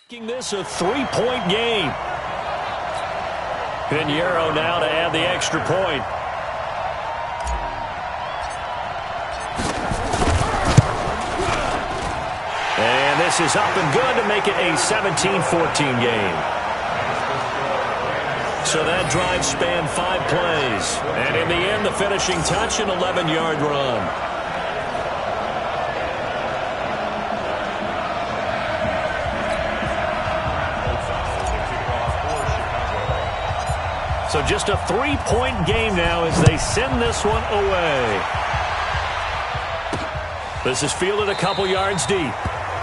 Making this a three-point game. Pinheiro now to add the extra point. And this is up and good to make it a 17-14 game. So that drive spanned 5 plays. And in the end, the finishing touch, an 11-yard run. So just a 3-point game now as they send this one away. This is fielded a couple yards deep.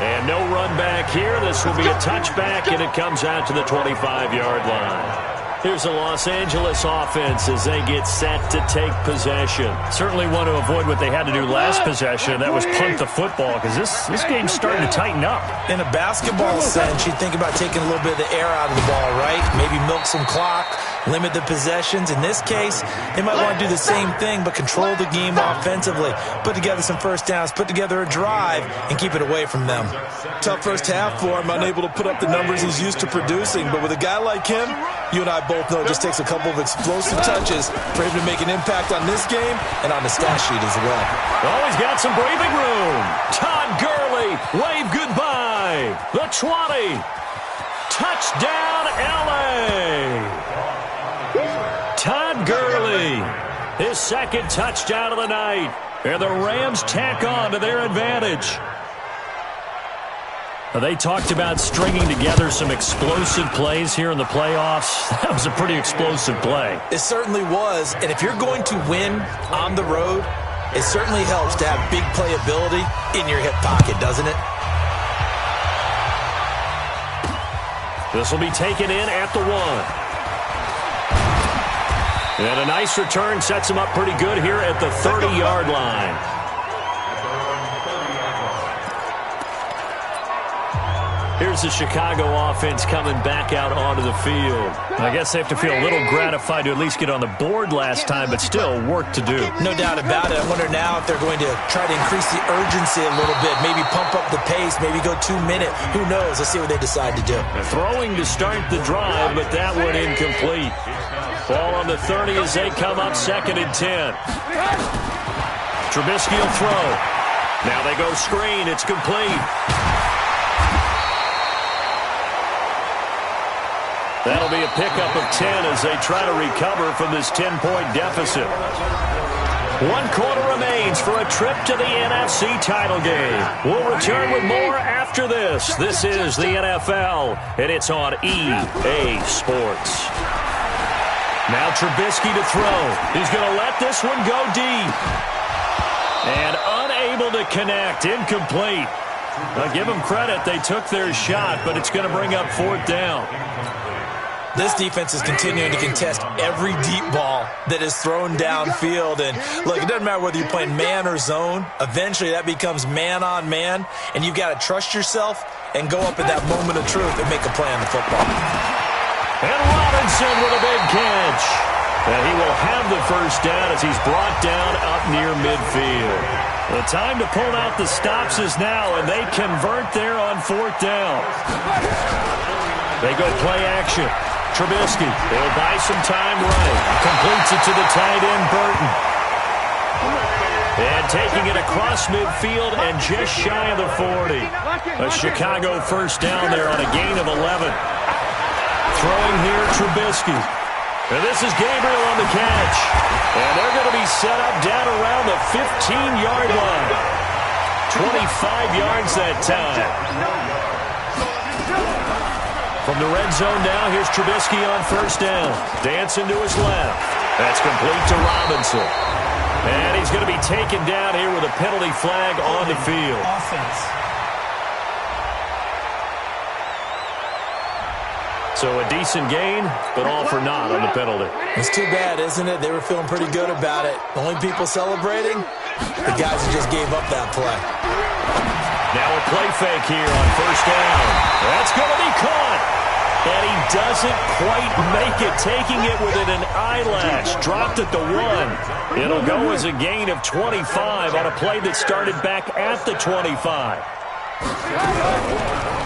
And no run back here. This will be a touchback, and it comes out to the 25-yard line. Here's the Los Angeles offense as they get set to take possession. Certainly want to avoid what they had to do last possession. That was punt the football, because this game's starting to tighten up. In a basketball sense, you think about taking a little bit of the air out of the ball, right? Maybe milk some clock, limit the possessions. In this case, they might want to do the same thing, but control the game offensively. Put together some first downs, put together a drive, and keep it away from them. Tough first half for him, unable to put up the numbers he's used to producing. But with a guy like him, you and I both know it just takes a couple of explosive touches for him to make an impact on this game and on the stat sheet as well. Oh, he's got some breathing room. Todd Gurley, wave goodbye. The 20. Touchdown, L.A. Todd Gurley, his second touchdown of the night. And the Rams tack on to their advantage. They talked about stringing together some explosive plays here in the playoffs. That was a pretty explosive play. It certainly was. And if you're going to win on the road, it certainly helps to have big playability in your hip pocket, doesn't it? This will be taken in at the 1. And a nice return sets him up pretty good here at the 30-yard line. Here's the Chicago offense coming back out onto the field. I guess they have to feel a little gratified to at least get on the board last time, but still work to do. No doubt about it. I wonder now if they're going to try to increase the urgency a little bit, maybe pump up the pace, maybe go 2-minute. Who knows? Let's see what they decide to do. Throwing to start the drive, but that one incomplete. Ball on the 30 as they come up 2nd and 10. Trubisky will throw. Now they go screen. It's complete. That'll be a pickup of 10 as they try to recover from this 10-point deficit. 1 quarter remains for a trip to the NFC title game. We'll return with more after this. This is the NFL, and it's on EA Sports. Now Trubisky to throw. He's going to let this one go deep. And unable to connect. Incomplete. Now give them credit. They took their shot, but it's going to bring up 4th down. This defense is continuing to contest every deep ball that is thrown downfield. And, look, it doesn't matter whether you're playing man or zone. Eventually, that becomes man-on-man, and you've got to trust yourself and go up at that moment of truth and make a play on the football. And Robinson with a big catch. And he will have the first down as he's brought down up near midfield. The time to pull out the stops is now, and they convert there on 4th down. They go play action. Trubisky, they'll buy some time right. Completes it to the tight end, Burton. And taking it across midfield and just shy of the 40. A Chicago first down there on a gain of 11. Throwing here, Trubisky. And this is Gabriel on the catch. And they're going to be set up down around the 15-yard line. 25 yards that time. From the red zone now, here's Trubisky on first down. Dancing to his left. That's complete to Robinson. And he's going to be taken down here with a penalty flag on the field. So a decent gain, but all for naught on the penalty. It's too bad, isn't it? They were feeling pretty good about it. The only people celebrating, the guys who just gave up that play. Now a play fake here on first down. That's going to be caught. And he doesn't quite make it, taking it within an eyelash. Dropped at the 1. It'll go as a gain of 25 on a play that started back at the 25.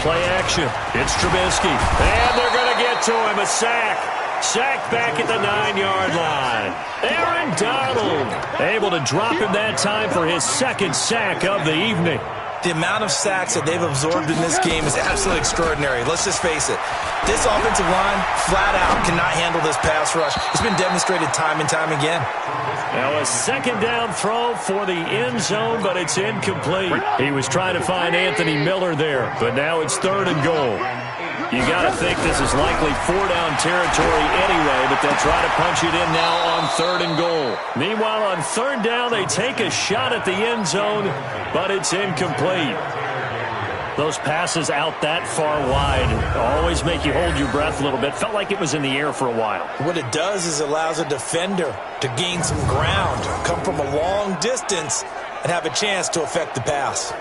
Play action. It's Trubisky. And they're going to get to him. A sack. Sacked back at the 9-yard line. Aaron Donald able to drop him that time for his second sack of the evening. The amount of sacks that they've absorbed in this game is absolutely extraordinary. Let's just face it. This offensive line, flat out, cannot handle this pass rush. It's been demonstrated time and time again. Now a second down throw for the end zone, but it's incomplete. He was trying to find Anthony Miller there, but now it's 3rd and goal. You got to think this is likely 4-down territory anyway, but they'll try to punch it in now on 3rd and goal. Meanwhile, on 3rd down, they take a shot at the end zone, but it's incomplete. Those passes out that far wide always make you hold your breath a little bit. Felt like it was in the air for a while. What it does is it allows a defender to gain some ground, come from a long distance, and have a chance to affect the pass.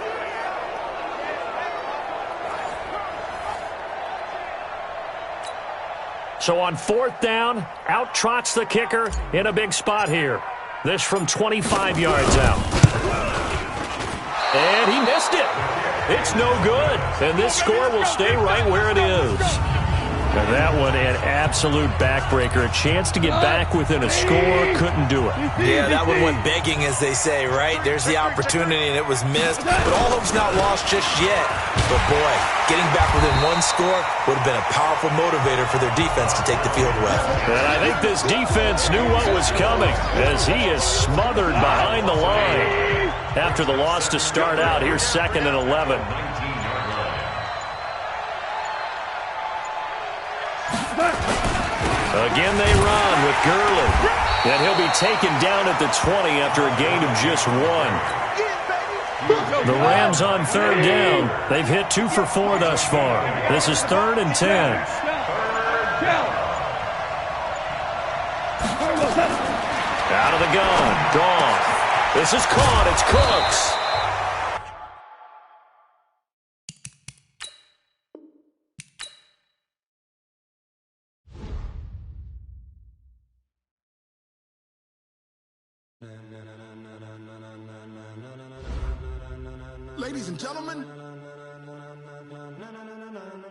So on 4th down, out trots the kicker in a big spot here. This from 25 yards out. And he missed it. It's no good. And this score will stay right where it is. And that one an absolute backbreaker. A chance to get back within a score, couldn't do it. Yeah, that one went begging, as they say, right? There's the opportunity, and it was missed. But all hope's not lost just yet. But, boy, getting back within one score would have been a powerful motivator for their defense to take the field with. And I think this defense knew what was coming, as he is smothered behind the line. After the loss to start out, here's 2nd and 11. Again they run with Gurley. And he'll be taken down at the 20 after a gain of just 1. The Rams on 3rd down. They've hit 2 for 4 thus far. This is 3rd and 10. Out of the gun. Gone. This is caught. It's Cooks. Ladies and gentlemen,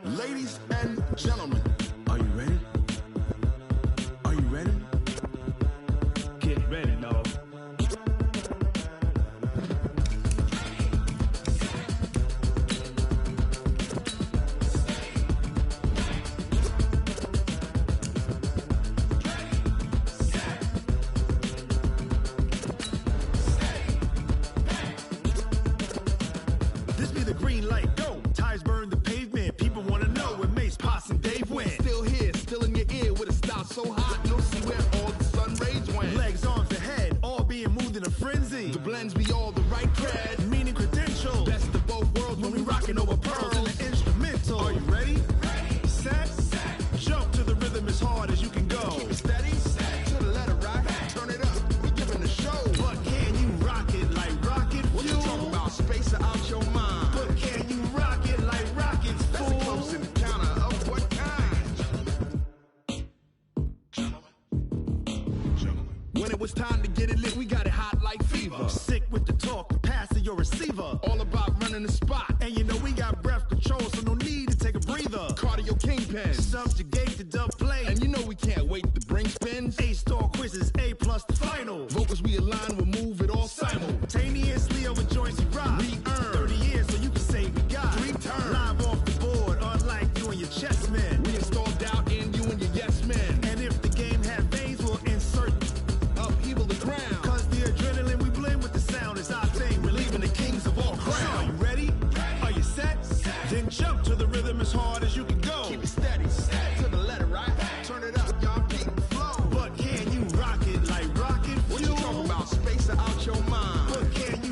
ladies and gentlemen, are you ready? Are you ready? Get ready, dog. This be the green light, go. Tires burn the pavement. People want to know where Mace, Potts, and Dave went. Still here, still in your ear with a style so hot. You'll see where all the sun rays went. Legs, arms, and head, all being moved in a frenzy. The blends be all the right cred, meaning credentials. Best of both worlds when we rocking over pearls and the instrumental. Are you ready? Set. Jump to the rhythm as hard as you can go. Keep it steady. To the letter right. Turn it up. We giving the show. But can you rock it like rocket fuel? What you talking about? Space out your mind. But can you rock it like rockets, fool? That's a close encounter of what kind? When it was time to get it lit, we got it hot like fever. Sick with the talk, the pass to your receiver. All about running the spot. And you know we got breath control, so no need to take a breather. Cardio kingpin, subjugate the dub play. And you know we can't wait to bring spins. A-star quizzes, A+ the final. Vocals we align, we'll move it all simultaneously over joints we rock. We earn 30 years, so you can say we got 3 turns. Live off the board, unlike you and your chess men. We install doubt in you and your yes men. And if the game had veins, we'll insert upheaval the ground. Cause the adrenaline we blend with the sound is our thing. We're leaving the kings of all crowns. So are you ready? Are you set? Then jump to the rhythm as hard as you can go. Keep it steady. To the letter right. Turn it up, y'all keep the flow. But can you rock it like rocket fuel? What you talking about? Space out your mind. But can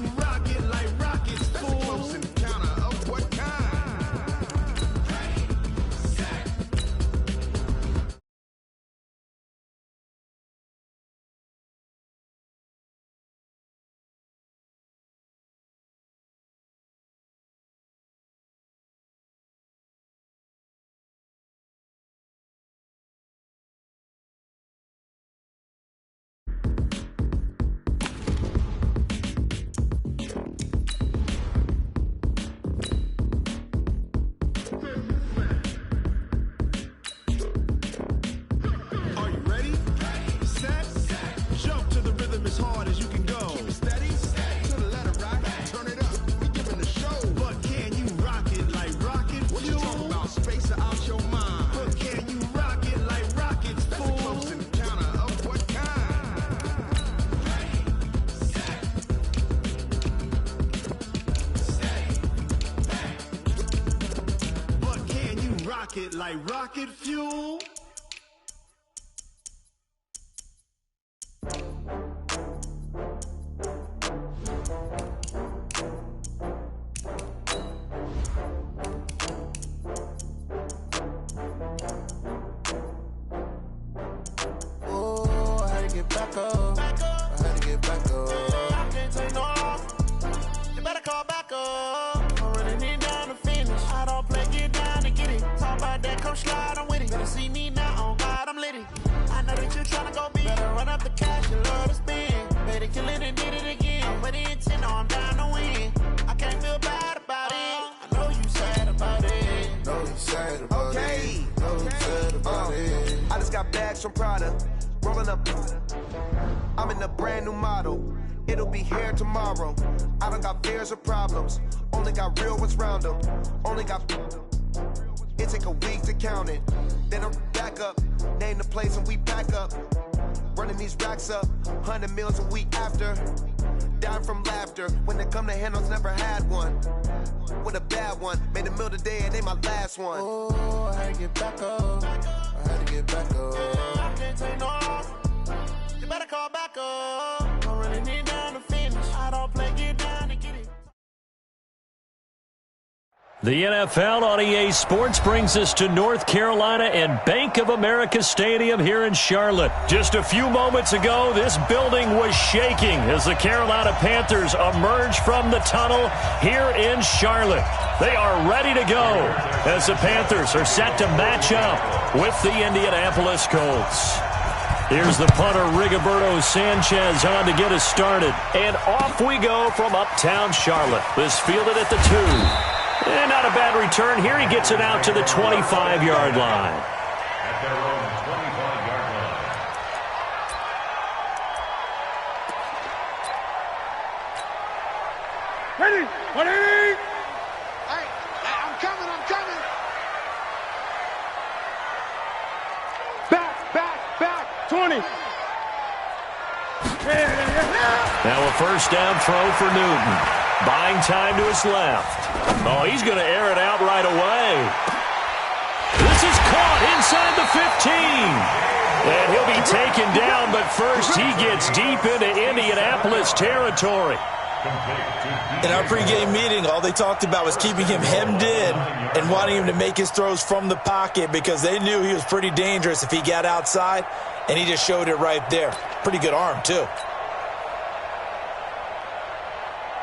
rocket like rocket fuel. From Prada, rolling up. I'm in a brand new model. It'll be here tomorrow. I don't got fears or problems. Only got real ones round them. Only got. It take a week to count it. Then I'm back up. Name the place and we back up. Running these racks up. 100 meals a week after. Down from laughter. When they come to handles, never had one. With a bad one. Made a meal today and ain't my last one. Oh, I had to get back up. I had to get back up. I can't take no loss. You better call back up. I'm really need down to finish. I don't play, get down to get it. The NFL on EA Sports brings us to North Carolina and Bank of America Stadium here in Charlotte. Just a few moments ago, this building was shaking as the Carolina Panthers emerged from the tunnel here in Charlotte. They are ready to go as the Panthers are set to match up with the Indianapolis Colts. Here's the punter, Rigoberto Sanchez, on to get us started. And off we go from uptown Charlotte. This fielded at the 2. And not a bad return here. He gets it out to the 25-yard line. At their own 25-yard line. Ready? Ready? Hey, I'm coming. Back. 20. Now a first down throw for Newton. Buying time to his left. Oh, he's going to air it out right away. This is caught inside the 15. And he'll be taken down, but first he gets deep into Indianapolis territory. In our pregame meeting, all they talked about was keeping him hemmed in and wanting him to make his throws from the pocket because they knew he was pretty dangerous if he got outside, and he just showed it right there. Pretty good arm, too.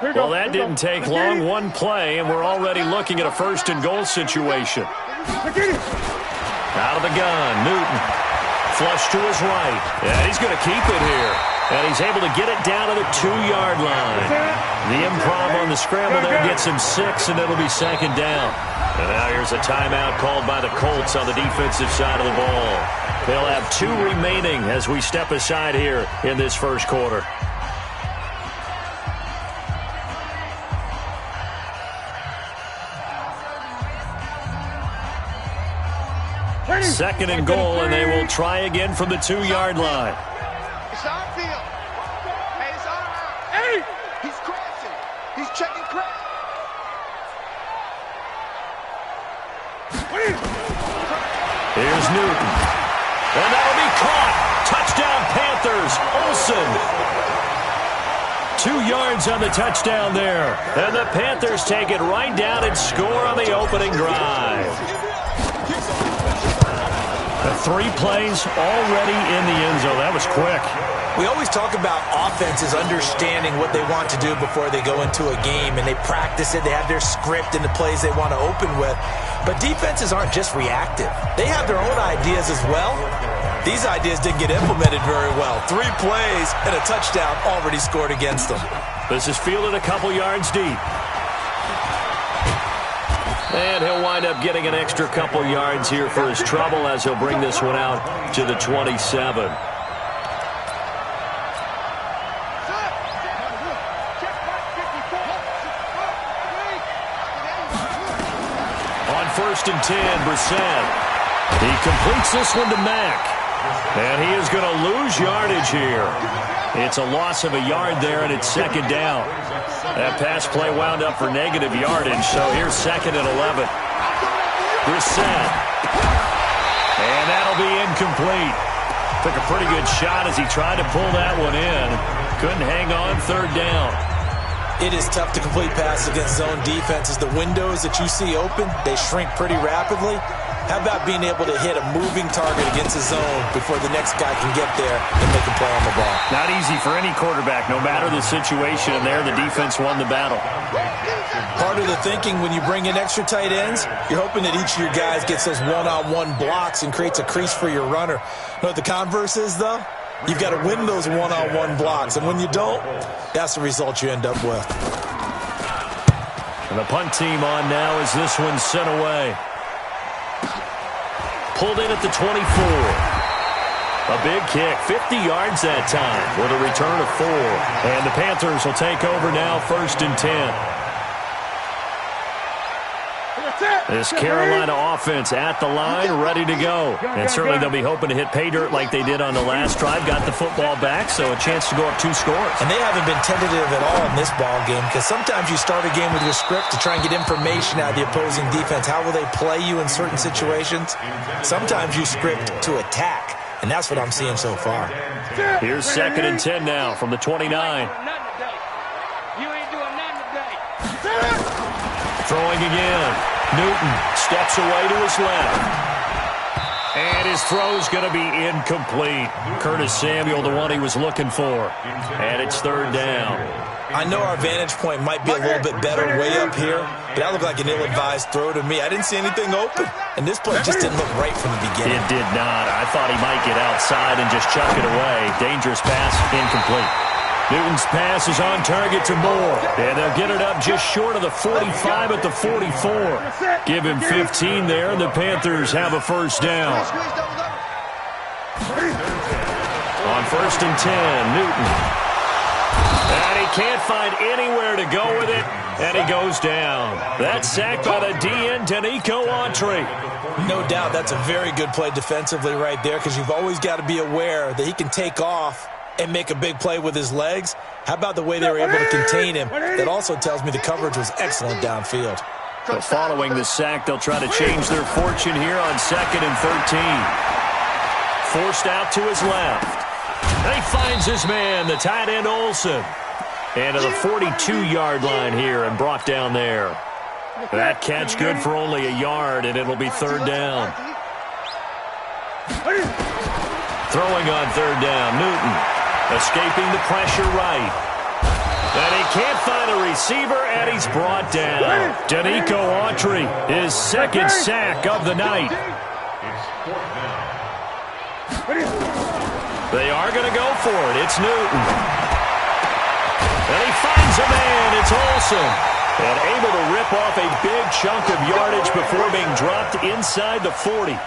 Well, that didn't take long. One play, and we're already looking at a first-and-goal situation. Out of the gun, Newton. Flush to his right. Yeah, he's going to keep it here. And he's able to get it down to the 2-yard line. The improv on the scramble there gets him 6, and it'll be second down. And now here's a timeout called by the Colts on the defensive side of the ball. They'll have 2 remaining as we step aside here in this first quarter. Second and goal, and they will try again from the 2-yard line. It's on field. Hey, it's on out. Hey! He's crashing. He's checking crash. Here's Newton. And that'll be caught. Touchdown, Panthers. Olsen. 2 yards on the touchdown there. And the Panthers take it right down and score on the opening drive. 3 plays already in the end zone. That was quick. We always talk about offenses understanding what they want to do before they go into a game, and they practice it. They have their script and the plays they want to open with. But defenses aren't just reactive. They have their own ideas as well. These ideas didn't get implemented very well. 3 plays and a touchdown already scored against them. This is fielded a couple yards deep. And he'll wind up getting an extra couple yards here for his trouble as he'll bring this one out to the 27. On 1st and 10, Brissett. He completes this one to Mack. And he is going to lose yardage here. It's a loss of a yard there, and it's second down. That pass play wound up for negative yardage, so here's 2nd and 11. Brissett be incomplete. Took a pretty good shot as he tried to pull that one in. Couldn't hang on third down. It is tough to complete passes against zone defenses. The windows that you see open, they shrink pretty rapidly. How about being able to hit a moving target against a zone before the next guy can get there and make a play on the ball? Not easy for any quarterback, no matter the situation, and there the defense won the battle. Part of the thinking when you bring in extra tight ends, you're hoping that each of your guys gets those one-on-one blocks and creates a crease for your runner. You know what the converse is, though? You've got to win those one-on-one blocks, and when you don't, that's the result you end up with. And the punt team on now as this one's sent away. Pulled in at the 24. A big kick, 50 yards that time with a return of 4. And the Panthers will take over now, 1st and 10. This Carolina offense at the line, ready to go. And certainly they'll be hoping to hit pay dirt like they did on the last drive. Got the football back, so a chance to go up 2 scores. And they haven't been tentative at all in this ball game because sometimes you start a game with your script to try and get information out of the opposing defense. How will they play you in certain situations? Sometimes you script to attack, and that's what I'm seeing so far. Here's 2nd and 10 now from the 29. Throwing again. Newton steps away to his left. And his throw's going to be incomplete. Curtis Samuel, the one he was looking for. And it's 3rd down. I know our vantage point might be a little bit better way up here, but that looked like an ill-advised throw to me. I didn't see anything open, and this play just didn't look right from the beginning. It did not. I thought he might get outside and just chuck it away. Dangerous pass, incomplete. Newton's pass is on target to Moore. And they'll get it up just short of the 45 at the 44. Give him 15 there, and the Panthers have a 1st down. On 1st and 10, Newton. And he can't find anywhere to go with it, and he goes down. That's sacked by the DN, Danico Autry. No doubt that's a very good play defensively right there because you've always got to be aware that he can take off and make a big play with his legs. How about the way they were able to contain him? That also tells me the coverage was excellent downfield. So following the sack, they'll try to change their fortune here on 2nd and 13. Forced out to his left. And he finds his man, the tight end Olsen. And to the 42-yard line here and brought down there. That catch good for only a yard, and it'll be 3rd down. Throwing on 3rd down, Newton. Escaping the pressure right. And he can't find a receiver, and he's brought down. Danico Autry, his 2nd sack of the night. They are going to go for it. It's Newton. And he finds a man. It's Olsen. And able to rip off a big chunk of yardage before being dropped inside the 40.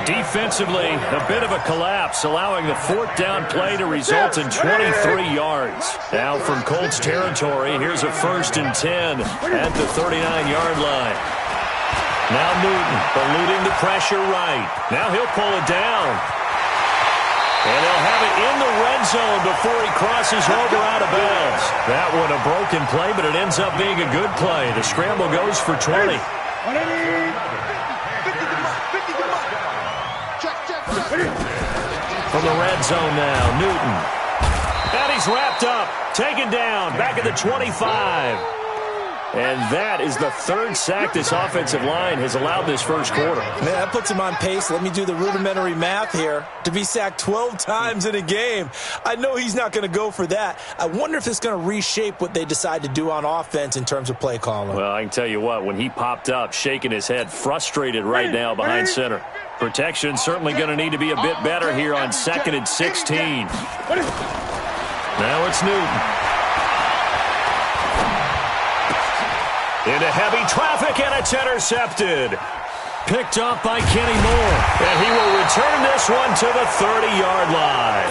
Defensively, a bit of a collapse, allowing the 4th down play to result in 23 yards. Now from Colts territory, here's a 1st and 10 at the 39-yard line. Now Newton eluding the pressure right. Now he'll pull it down. And they'll have it in the red zone before he crosses over out of bounds. That one a broken play, but it ends up being a good play. The scramble goes for 20. From the red zone now, Newton. And he's wrapped up, taken down, back at the 25. And that is the 3rd sack this offensive line has allowed this first quarter. Man, that puts him on pace. Let me do the rudimentary math here. To be sacked 12 times in a game, I know he's not going to go for that. I wonder if it's going to reshape what they decide to do on offense in terms of play calling. Well, I can tell you what, when he popped up, shaking his head, frustrated right now behind center. Protection certainly going to need to be a bit better here on 2nd and 16. Now it's Newton. Into heavy traffic, and it's intercepted. Picked up by Kenny Moore. And he will return this one to the 30-yard line.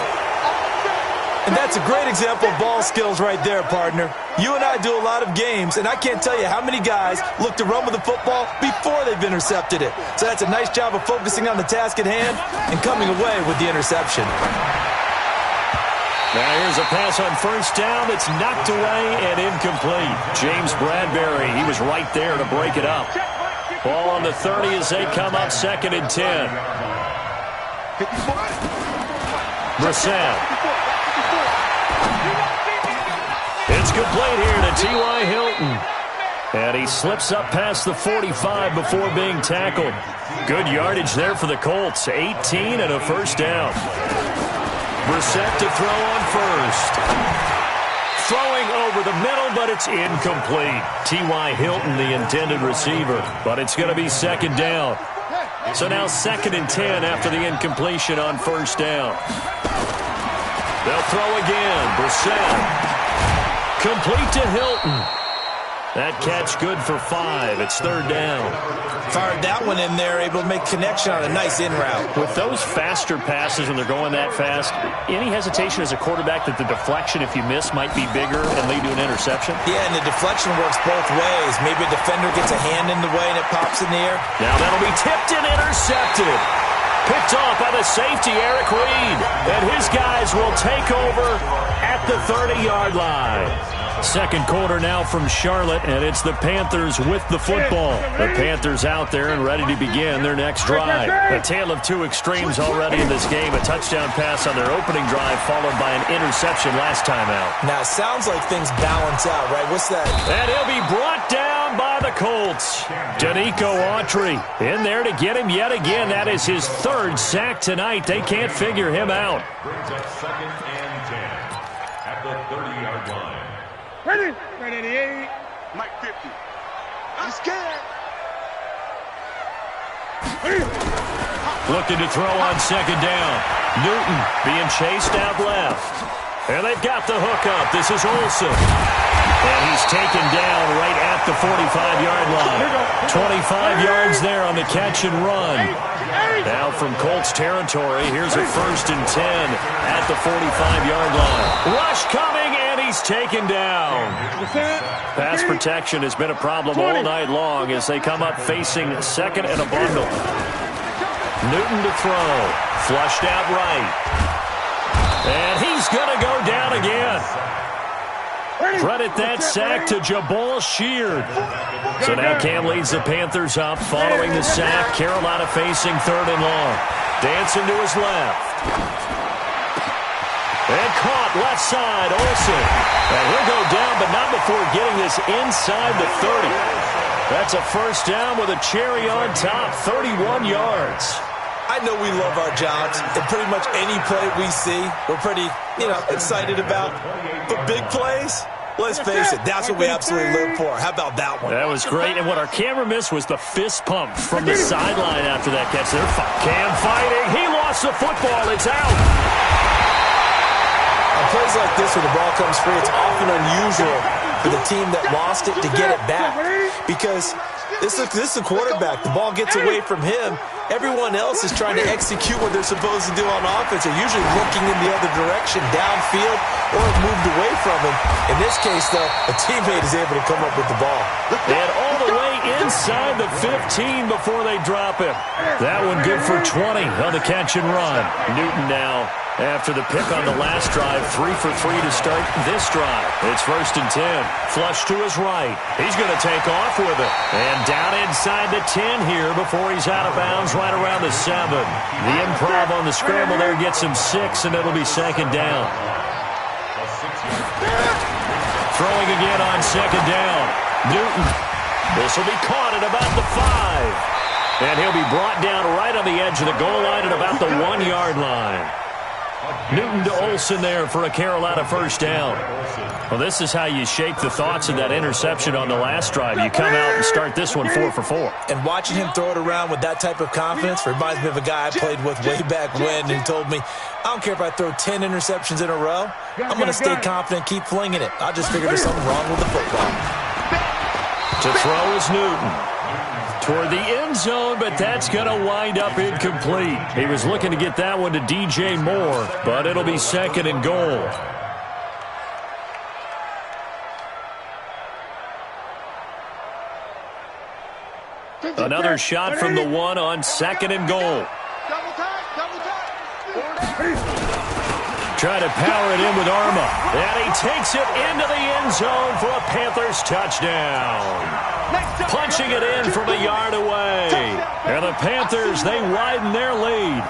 And that's a great example of ball skills right there, partner. You and I do a lot of games, and I can't tell you how many guys look to run with the football before they've intercepted it. So that's a nice job of focusing on the task at hand and coming away with the interception. Now here's a pass on 1st down that's knocked away and incomplete. James Bradbury, he was right there to break it up. Ball on the 30 as they come up 2nd and 10. Brissett. It's complete here to T.Y. Hilton. And he slips up past the 45 before being tackled. Good yardage there for the Colts. 18 and a first down. Brissett to throw on first. Throwing over the middle, but it's incomplete. T.Y. Hilton, the intended receiver. But it's going to be second down. So now 2nd and 10 after the incompletion on first down. They'll throw again. Brissett. Complete to Hilton. That catch good for 5. It's third down. Fired that one in there, able to make connection on a nice in route. With those faster passes when they're going that fast, any hesitation as a quarterback that the deflection, if you miss, might be bigger and lead to an interception? Yeah, and the deflection works both ways. Maybe a defender gets a hand in the way and it pops in the air. Now that'll be tipped and intercepted. Picked off by the safety, Eric Reed. And his guys will take over at the 30-yard line. Second quarter now from Charlotte, and it's the Panthers with the football. The Panthers out there and ready to begin their next drive. A tale of two extremes already in this game. A touchdown pass on their opening drive, followed by an interception last time out. Now, it sounds like things balance out, right? What's that? And he'll be brought down by the Colts. Danico Autry in there to get him yet again. That is his 3rd sack tonight. They can't figure him out. Brings up 2nd and 10 at the 30-yard line. Ready? Ready, 88. Mike 50. I'm scared. Looking to throw on second down. Newton being chased out left. And they've got the hook up. This is Olsen. And he's taken down right at the 45-yard line. 25 yards there on the catch and run. Now from Colts territory, here's a 1st and 10 at the 45-yard line. Rush coming, and he's taken down. Pass protection has been a problem all night long as they come up facing 2nd and a bundle. Newton to throw. Flushed out right. And he's going to go down again. Credit that sack to Jabal Sheard. So now Cam leads the Panthers up following the sack. Carolina facing 3rd and long. Dancing to his left. And caught left side, Olsen. And he'll go down, but not before getting this inside the 30. That's a first down with a cherry on top, 31 yards. I know we love our jobs, and pretty much any play we see, we're pretty, excited about. But big plays, let's face it, that's what we absolutely live for. How about that one? That was great, and what our camera missed was the fist pump from the sideline after that catch. Cam fighting. He lost the football. It's out. On plays like this, when the ball comes free, it's often unusual for the team that lost it to get it back. Because this is the quarterback. The ball gets away from him. Everyone else is trying to execute what they're supposed to do on offense. They're usually looking in the other direction, downfield, or have moved away from him. In this case, though, a teammate is able to come up with the ball. And all the way inside the 15 before they drop him. That one good for 20 on the catch and run. Newton now, after the pick on the last drive, 3 for 3 to start this drive. It's 1st and 10. Flush to his right. He's going to take off with it. And down inside the 10 here before he's out of bounds right around the 7. The improv on the scramble there gets him 6, and it'll be second down. Throwing again on second down. Newton. This will be caught at about the 5. And he'll be brought down right on the edge of the goal line at about the 1-yard line. Newton to Olsen there for a Carolina first down. Well, this is how you shake the thoughts of that interception on the last drive. You come out and start this one 4 for 4. And watching him throw it around with that type of confidence reminds me of a guy I played with way back when who told me, I don't care if I throw 10 interceptions in a row. I'm going to stay confident, keep flinging it. I just figured there's something wrong with the football. To throw is Newton. Toward the end zone, but that's going to wind up incomplete. He was looking to get that one to DJ Moore, but it'll be 2nd and goal. Another shot from the 1 on 2nd and goal. Try to power it in with Arma. And he takes it into the end zone for a Panthers touchdown. Punching it in from a yard away. And the Panthers, they widen their lead.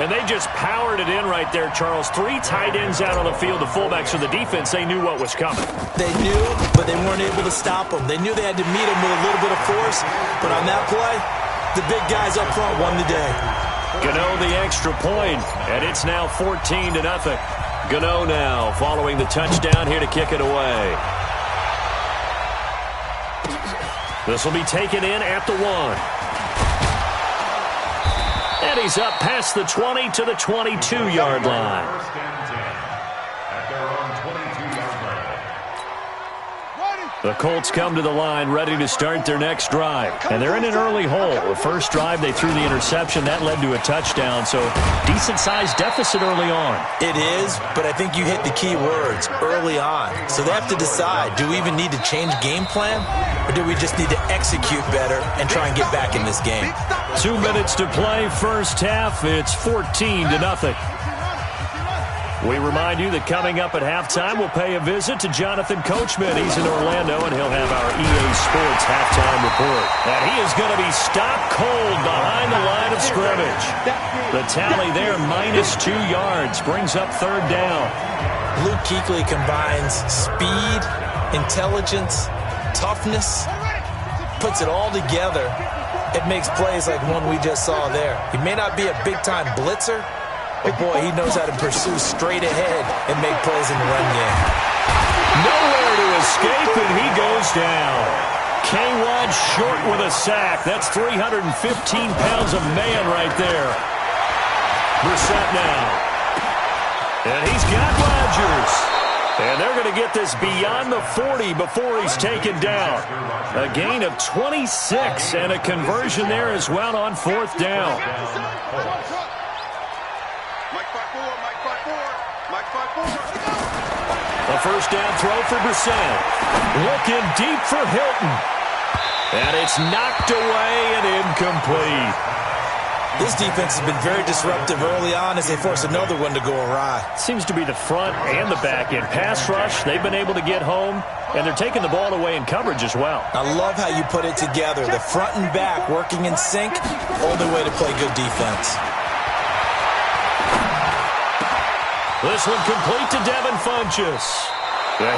And they just powered it in right there, Charles. 3 tight ends out on the field, the fullbacks. So the defense, they knew what was coming. They knew, but they weren't able to stop them. They knew they had to meet them with a little bit of force. But on that play, the big guys up front won the day. Gano the extra point, and it's now 14-0. Gano now following the touchdown here to kick it away. This will be taken in at the 1. And he's up past the 20 to the 22-yard line. First and 10 at their own 22-yard line. The Colts come to the line ready to start their next drive. And they're in an early hole. The first drive, they threw the interception. That led to a touchdown. So decent-sized deficit early on. It is, but I think you hit the key words, early on. So they have to decide, do we even need to change game plan? Or do we just need to execute better and try and get back in this game? 2 minutes to play, first half. It's 14-0. We remind you that coming up at halftime, we'll pay a visit to Jonathan Coachman. He's in Orlando, and he'll have our EA Sports halftime report. And he is going to be stopped cold behind the line of scrimmage. The tally there, -2 yards, brings up third down. Luke Kuechly combines speed, intelligence, toughness, puts it all together. It makes plays like one we just saw there. He may not be a big-time blitzer, but boy, he knows how to pursue straight ahead and make plays in the run game. Nowhere to escape, and he goes down. K1 short with a sack. That's 315 pounds of man right there. Brissett now. And he's got Rodgers. And they're going to get this beyond the 40 before he's taken down. A gain of 26 and a conversion there as well on fourth down. A first down throw for Brissett. Looking deep for Hilton. And it's knocked away and incomplete. This defense has been very disruptive early on as they force another one to go awry. Seems to be the front and the back end. Pass rush, they've been able to get home, and they're taking the ball away in coverage as well. I love how you put it together. The front and back working in sync, only way to play good defense. This one complete to Devin Funchess.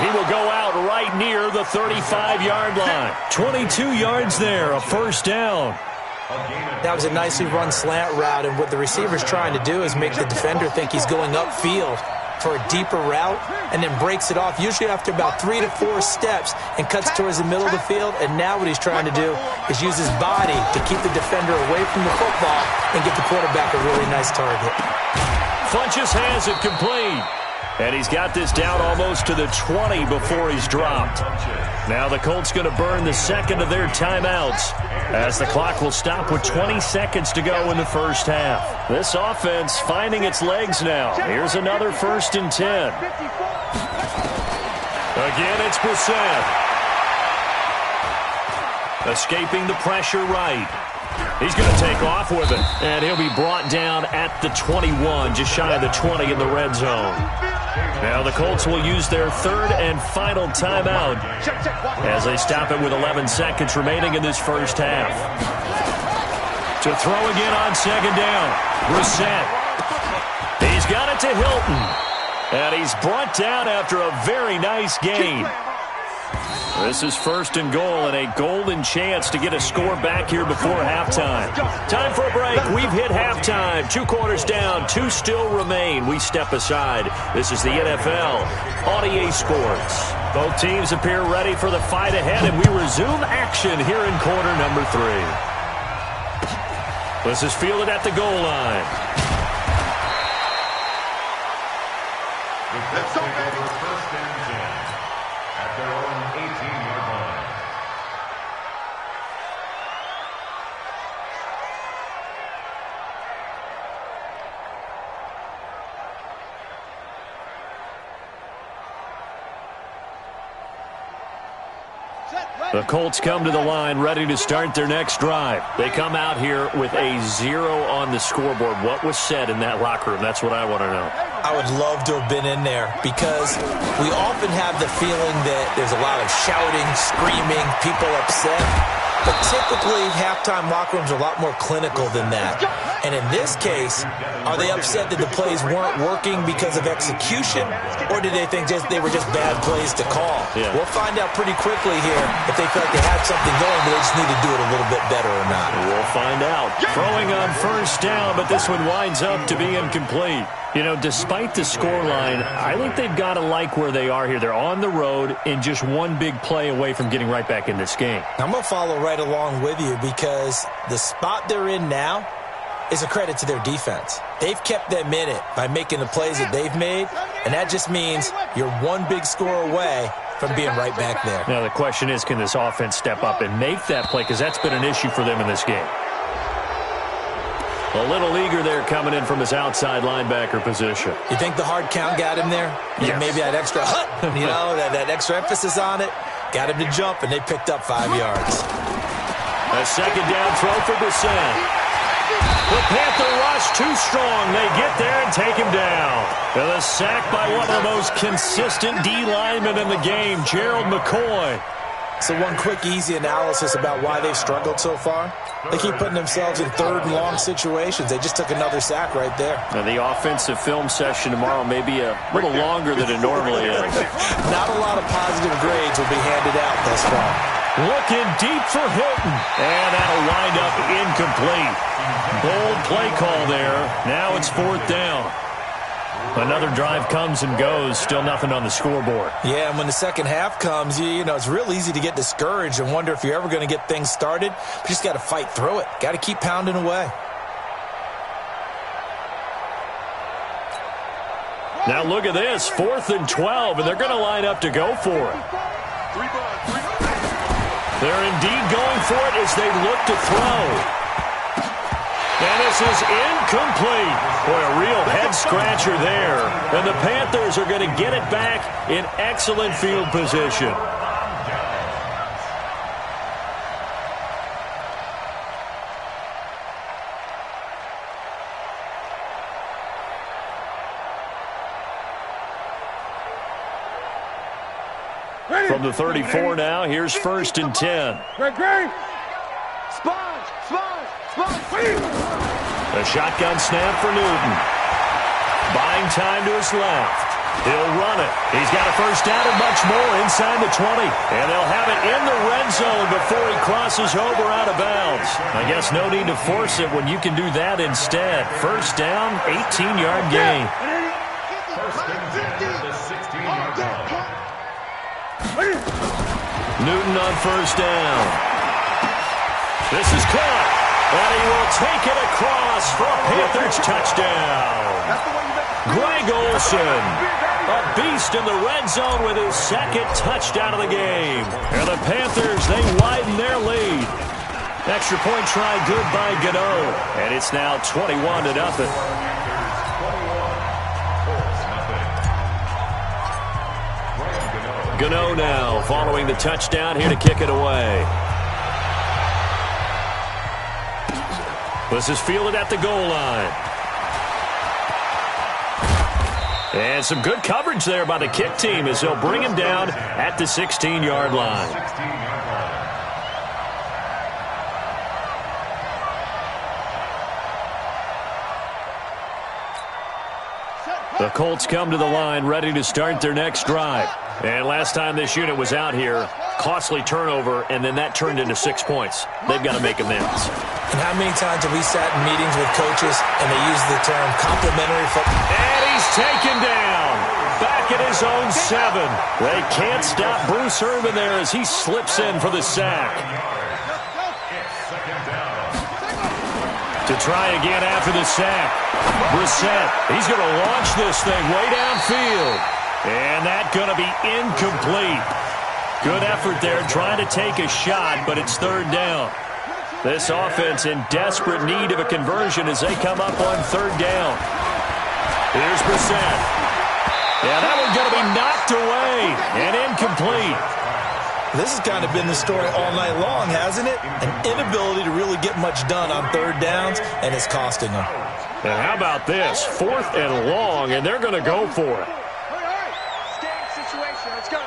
He will go out right near the 35-yard line. 22 yards there, a first down. That was a nicely run slant route, and what the receiver's trying to do is make the defender think he's going upfield for a deeper route and then breaks it off, usually after about 3 to 4 steps, and cuts towards the middle of the field. And now what he's trying to do is use his body to keep the defender away from the football and get the quarterback a really nice target. Funchess has it complete. And he's got this down almost to the 20 before he's dropped. Now the Colts going to burn the second of their timeouts as the clock will stop with 20 seconds to go in the first half. This offense finding its legs now. Here's another 1st and 10. Again, it's Brissett. Escaping the pressure right. He's going to take off with it. And he'll be brought down at the 21, just shy of the 20 in the red zone. Now the Colts will use their third and final timeout as they stop it with 11 seconds remaining in this first half. To throw again on second down. Brissett. He's got it to Hilton. And he's brought down after a very nice gain. This is 1st and goal and a golden chance to get a score back here before halftime. Time for a break. We've hit halftime. 2 quarters down. 2 still remain. We step aside. This is the NFL on EA Sports. Both teams appear ready for the fight ahead, and we resume action here in quarter number 3. This is fielded at the goal line. Let's go, baby. 1st and 10 at their own 18-yard line. The Colts come to the line ready to start their next drive. They come out here with a 0 on the scoreboard. What was said in that locker room? That's what I want to know. I would love to have been in there because we often have the feeling that there's a lot of shouting, screaming, people upset. But typically, halftime locker rooms are a lot more clinical than that. And in this case, are they upset that the plays weren't working because of execution, or did they think they were just bad plays to call? Yeah. We'll find out pretty quickly here if they feel like they had something going, but they just need to do it a little bit better or not. We'll find out. Throwing on first down, but this one winds up to be incomplete. You know, despite the scoreline, I think they've got to like where they are here. They're on the road and just one big play away from getting right back in this game. I'm going to follow right along with you because the spot they're in now is a credit to their defense. They've kept them in it by making the plays that they've made, and that just means you're one big score away from being right back there. Now, the question is, can this offense step up and make that play? Because that's been an issue for them in this game. A little eager there coming in from his outside linebacker position. You think the hard count got him there? Yes. Maybe that extra that extra emphasis on it got him to jump, and they picked up 5 yards. A second down throw for Brissett. The Panther rush too strong. They get there and take him down. And a sack by one of the most consistent D linemen in the game, Gerald McCoy. So one quick, easy analysis about why they've struggled so far. They keep putting themselves in third and long situations. They just took another sack right there. Now, the offensive film session tomorrow may be a little longer than it normally is. Not a lot of positive grades will be handed out thus far. Looking deep for Hilton. And that'll wind up incomplete. Bold play call there. Now it's fourth down. Another drive comes and goes. Still nothing on the scoreboard. Yeah, and when the second half comes, you know, it's real easy to get discouraged and wonder if you're ever going to get things started. You just got to fight through it. Got to keep pounding away. Now look at this. 4th and 12, and they're going to line up to go for it. They're indeed going for it as they look to throw. And this is incomplete. Boy, a real head-scratcher there. And the Panthers are going to get it back in excellent field position. From the 34 now, here's 1st and 10. A shotgun snap for Newton. Buying time to his left. He'll run it. He's got a first down and much more inside the 20. And they'll have it in the red zone before he crosses over out of bounds. I guess no need to force it when you can do that instead. First down, 18-yard gain. Newton on first down. This is caught. And he will take it across for a Panthers touchdown. Greg Olsen, a beast in the red zone with his second touchdown of the game. And the Panthers, they widen their lead. Extra point try good by Gano. And it's now 21-0. Gano now following the touchdown here to kick it away. This is fielded at the goal line. And some good coverage there by the kick team as they'll bring him down at the 16-yard line. The Colts come to the line ready to start their next drive. And last time this unit was out here, costly turnover, and then that turned into 6 points. They've got to make amends. And how many times have we sat in meetings with coaches and they use the term complimentary football? And he's taken down. Back at his own 7. They can't stop Bruce Irvin there as he slips in for the sack. To try again after the sack. Brissett, he's going to launch this thing way downfield. And that's going to be incomplete. Good effort there trying to take a shot, but it's third down. This offense in desperate need of a conversion as they come up on third down. Here's Brissett. Yeah, that one's going to be knocked away and incomplete. This has kind of been the story all night long, hasn't it? An inability to really get much done on third downs, and it's costing them. And how about this? 4th and long, and they're going to go for it. Scanning situation. Let's go.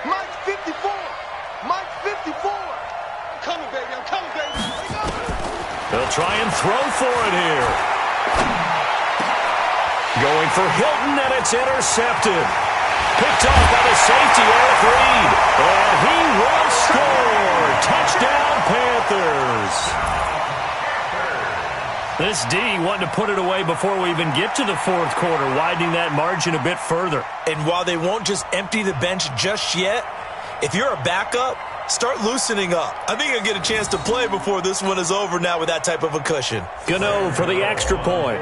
Mike 54. Mike 54. I'm coming, baby. I'm coming, baby. Let's go. They'll try and throw for it here. Going for Hilton, and it's intercepted. Picked off by the safety, Eric Reed. And he will score. Touchdown, Panthers. This D wanting to put it away before we even get to the fourth quarter, widening that margin a bit further. And while they won't just empty the bench just yet, if you're a backup, start loosening up. I think you'll get a chance to play before this one is over now with that type of a cushion. Gano for the extra point.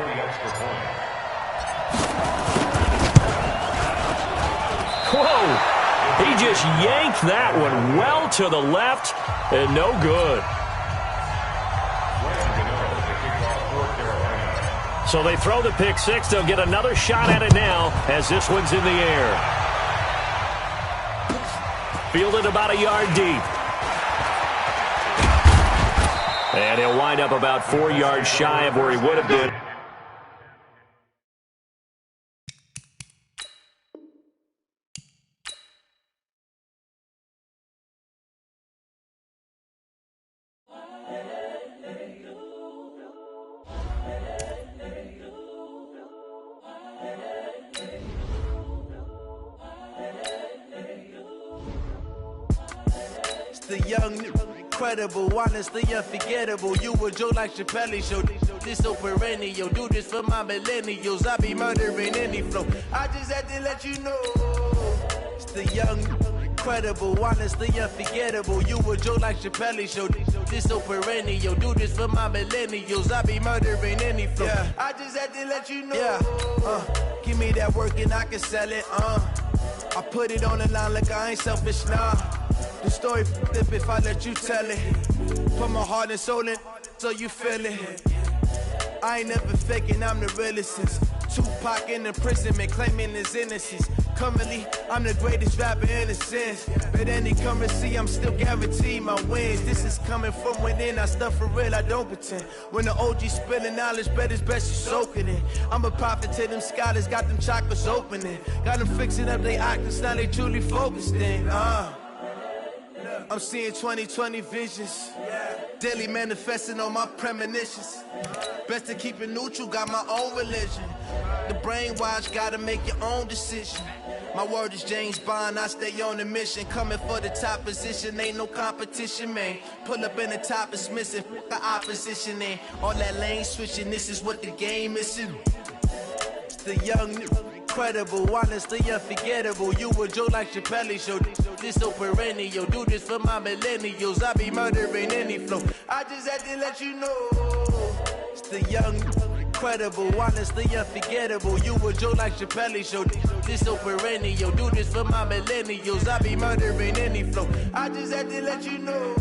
Whoa! He just yanked that one well to the left and no good. So they throw the pick six. They'll get another shot at it now as this one's in the air. Fielded about a yard deep. And he'll wind up about 4 yards shy of where he would have been. The young, incredible, honestly unforgettable. You a Joe like Chappelle show. This so perennial. Do this for my millennials. I be murdering any flow. I just had to let you know. It's the young, incredible, honestly unforgettable. You a Joe like Chappelle show. This so perennial. Do this for my millennials. I be murdering any flow. Yeah. I just had to let you know. Yeah. Give me that work and I can sell it. I put it on the line like I ain't selfish, nah. The story flip if I let you tell it. Put my heart and soul in so you feel it. I ain't never faking, I'm the realest since Tupac in imprisonment, claiming his innocence. Currently, I'm the greatest rapper in a sense. But any currency, I'm still guaranteed my wins. This is coming from within, I stuff for real, I don't pretend. When the OG spilling knowledge, bet it's best you soak it in. I'm a prophet to them scholars, got them chakras opening. Got them fixing up their octaves, now they truly focused in. I'm seeing 2020 visions. Daily manifesting on my premonitions. Best to keep it neutral, got my own religion. The brainwash, gotta make your own decision. My word is James Bond, I stay on the mission. Coming for the top position, ain't no competition, man. Pull up in the top, it's missing, the opposition in. All that lane switching, this is what the game is. It's the young, incredible, honestly unforgettable. You a Joe like Chappelle show. This so perennial. Do this for my millennials. I be murdering any flow. I just had to let you know. It's the young, incredible, honestly unforgettable. You a Joe like Chappelle show. This so perennial. Do this for my millennials. I be murdering any flow. I just had to let you know.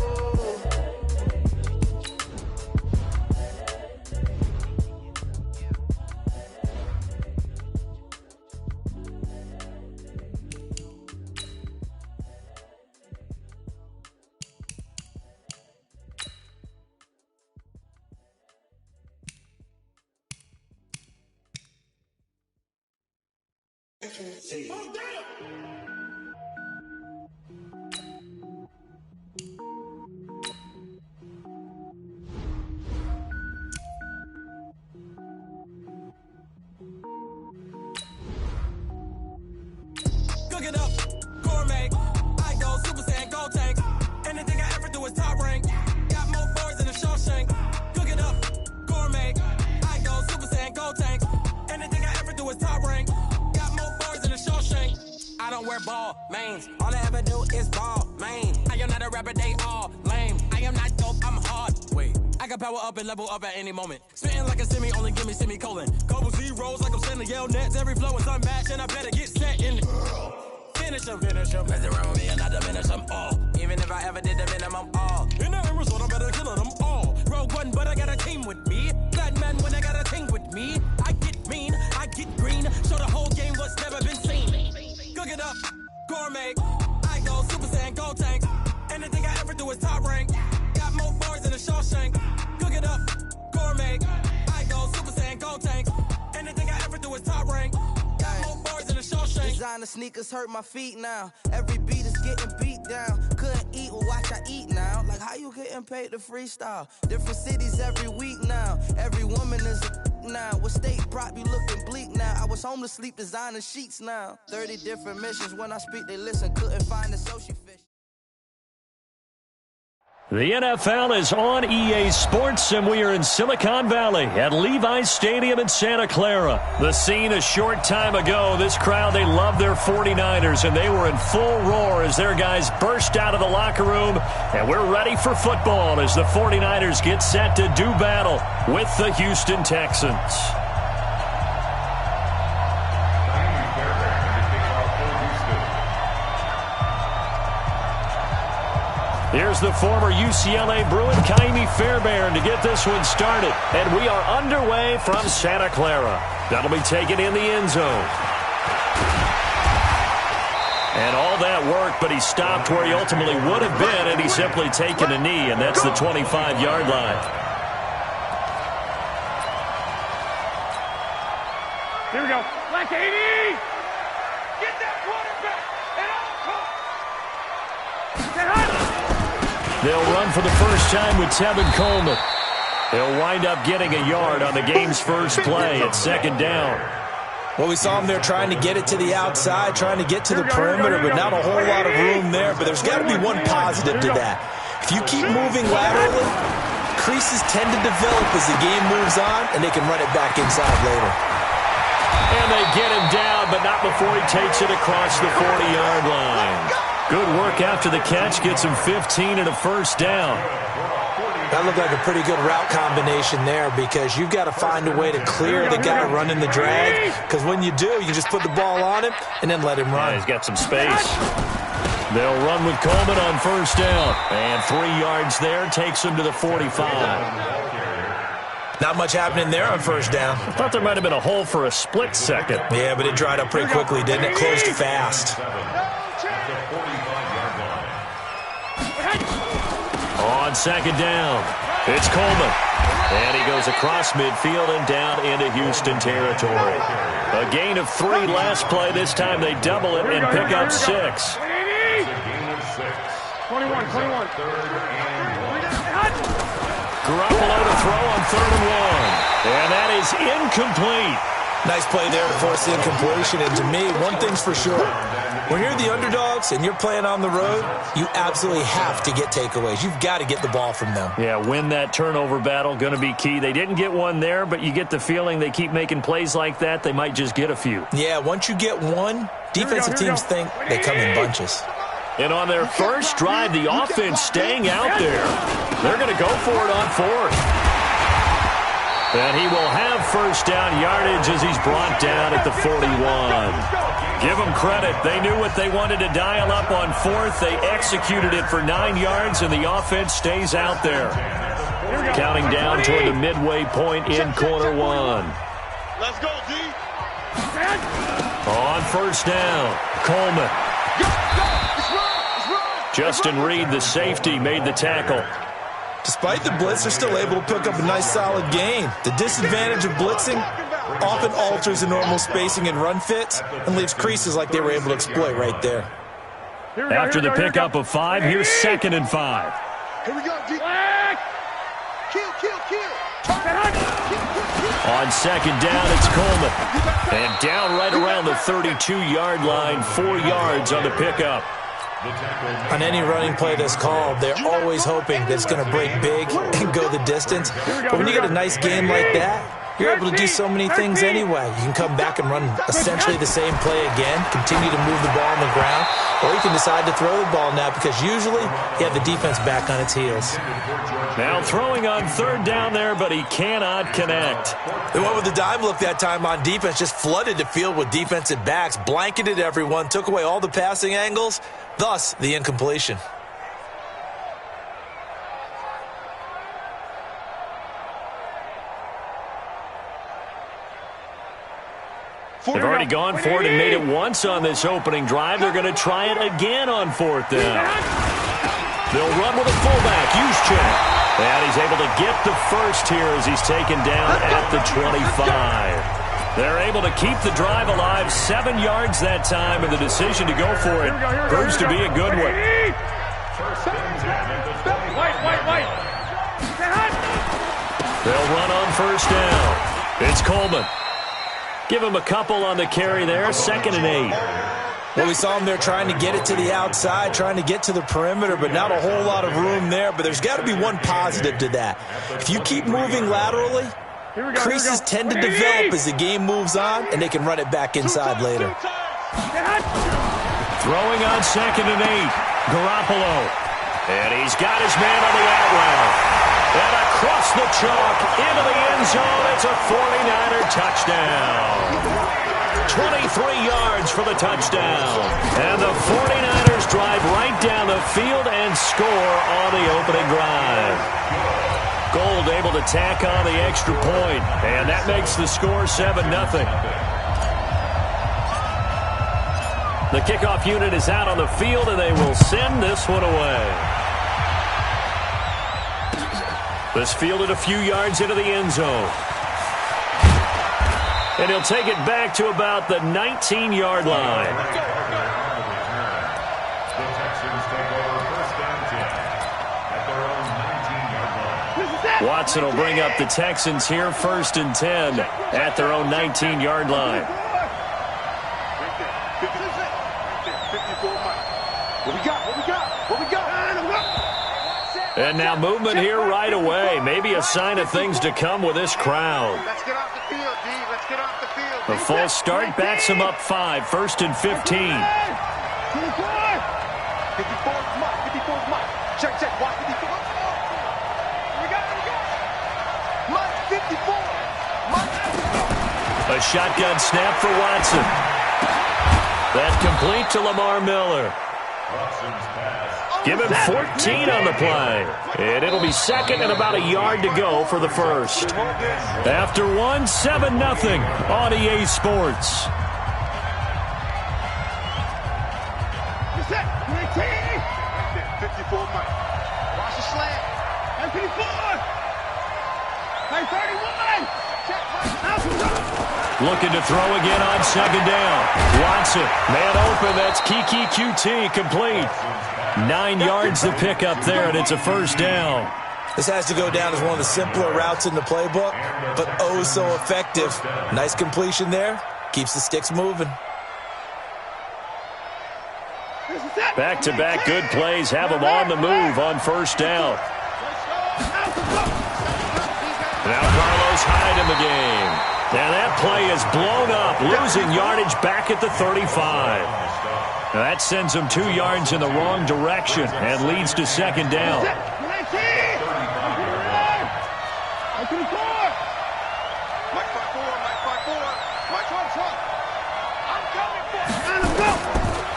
Cook it up, gourmet. I go Super Saiyan, gold tank. Anything I ever do is top rank. Got more boys than a Shawshank. Cook it up, gourmet. I go Super Saiyan, gold tank. Anything I ever do is top rank. Got more boys than a Shawshank. I don't wear ball mains. All I ever do is ball main. I am not a rapper, they all lame. I am not dope, I'm hard. Wait, I can power up and level up at any moment. Spitting like a semi, only give me semicolon. Couple zeros like I'm sending yell nets. Every flow is unmatched and I better get set in. Finish them. Mess around with me and I diminish them all. Even if I ever did the minimum all. In the end result, I better kill them all. Rogue One, but I got a team with me. Bad man when I got a team with me. I get mean, I get green. Show the whole game what's never been seen. Cook it up, gourmet. I go Super Saiyan, gold tank. Anything I ever do is top rank. Got more bars than a Shawshank. Cook it up, gourmet. I go Super Saiyan, gold tank. Anything I ever do is top rank. Got more bars than a Shawshank. Designer sneakers hurt my feet now. Every beat is getting beat down. Couldn't eat, well, watch I eat now. Like, how you getting paid to freestyle? Different cities every week now. Every woman is a now. What state prop you looking bleak now? I was home to sleep, designer sheets now. 30 different missions. When I speak, they listen. Couldn't find a social fish. The NFL is on EA Sports, and we are in Silicon Valley at Levi's Stadium in Santa Clara. The scene a short time ago, this crowd, they love their 49ers, and they were in full roar as their guys burst out of the locker room, and we're ready for football as the 49ers get set to do battle with the Houston Texans. Here's the former UCLA Bruin, Kaimi Fairbairn, to get this one started. And we are underway from Santa Clara. That'll be taken in the end zone. And all that work, but he stopped where he ultimately would have been, and he's simply taken a knee, and that's the 25-yard line. Here we go. Black 80! Get that quarterback! And out! They'll run for the first time with Tevin Coleman. He'll wind up getting a yard on the game's first play at second down. Well, we saw him there trying to get it to the outside, trying to get to the perimeter, but not a whole lot of room there. But there's got to be one positive to that. If you keep moving laterally, creases tend to develop as the game moves on, and they can run it back inside later. And they get him down, but not before he takes it across the 40-yard line. Good work after the catch, gets him 15 and a first down. That looked like a pretty good route combination there because you've got to find a way to clear the guy running the drag, because when you do, you just put the ball on him and then let him run. Yeah, he's got some space. They'll run with Coleman on first down. And 3 yards there takes him to the 45. Not much happening there on first down. I thought there might have been a hole for a split second. Yeah, but it dried up pretty quickly, didn't it? Closed fast. On second down, it's Coleman. And he goes across midfield and down into Houston territory. A gain of 3 last play. This time they double it and pick up 6. 21. Garoppolo to throw on 3rd and 1. And that is incomplete. Nice play there to force the incompletion. And to me, one thing's for sure. When you're the underdogs and you're playing on the road, you absolutely have to get takeaways. You've got to get the ball from them. Yeah, win that turnover battle, going to be key. They didn't get one there, but you get the feeling they keep making plays like that, they might just get a few. Yeah, once you get one, defensive teams think they come in bunches. And on their first drive, the offense staying out there. They're going to go for it on 4th. And he will have first down yardage as he's brought down at the 41. Give them credit. They knew what they wanted to dial up on 4th. They executed it for 9 yards, and the offense stays out there. Counting down toward the midway point in quarter 1. Let's go, D. On first down, Coleman. Justin Reed, the safety, made the tackle. Despite the blitz, they're still able to pick up a nice, solid gain. The disadvantage of blitzing often alters the normal spacing and run fits and leaves creases like they were able to exploit right there. After the pickup of 5, here's 2nd and 5. Here we go, D. Kill. On second down, it's Coleman. And down right around the 32-yard line, 4 yards on the pickup. On any running play that's called, they're always hoping that it's going to break big and go the distance. But when you get a nice game like that, you're able to do so many things anyway. You can come back and run essentially the same play again, continue to move the ball on the ground, or you can decide to throw the ball now because usually you have the defense back on its heels. Now throwing on 3rd down there, but he cannot connect. They went with the dime look that time on defense, just flooded the field with defensive backs, blanketed everyone, took away all the passing angles, thus the incompletion. They've already gone for it and made it once on this opening drive. They're going to try it again on 4th down. They'll run with a fullback, Juszczyk. And he's able to get the first here as he's taken down at the 25. They're able to keep the drive alive, 7 yards that time, and the decision to go for it proves to be a good one. White. They'll run on first down. It's Coleman. Give him a couple on the carry there, 2nd and 8. Well, we saw him there trying to get it to the outside, trying to get to the perimeter, but not a whole lot of room there. But there's got to be one positive to that. If you keep moving laterally, creases tend to develop as the game moves on, and they can run it back inside later. Throwing on 2nd and 8, Garoppolo. And he's got his man on the out route. And across the chalk, into the end zone, it's a 49er touchdown. 23 yards for the touchdown. And the 49ers drive right down the field and score on the opening drive. Gold able to tack on the extra point, and that makes the score 7-0. The kickoff unit is out on the field, and they will send this one away. This fielded a few yards into the end zone. And he'll take it back to about the 19-yard line. The Texans take over 1st and 10 at their own 19-yard line. Watson will bring up the Texans here, 1st and 10 at their own 19-yard line. What we got? And now movement here right away. Maybe a sign of things to come with this crowd. Let's get off the field, D. Let's get off the field. The false start backs him up 5, 1st and 15. 54 is mine. 54 is mine. Check. Watch 54. We got. Mike 54. A shotgun snap for Watson. That complete to Lamar Miller. Watson's pass. Give him 14 on the play. And it'll be 2nd and about a yard to go for the first. After 1, 7-0 on EA Sports. You're set. 54 Mike. Watch the slant. 54. 31. Looking to throw again on 2nd down. Watson, man open. That's Kiki QT complete. 9 yards to pick up there, and it's a 1st down. This has to go down as one of the simpler routes in the playbook, but oh so effective. Nice completion there. Keeps the sticks moving. Back-to-back good plays have them on the move on 1st down. Now Carlos Hyde in the game. And that play is blown up, losing yardage back at the 35. Now that sends them 2 yards in the wrong direction and leads to 2nd down.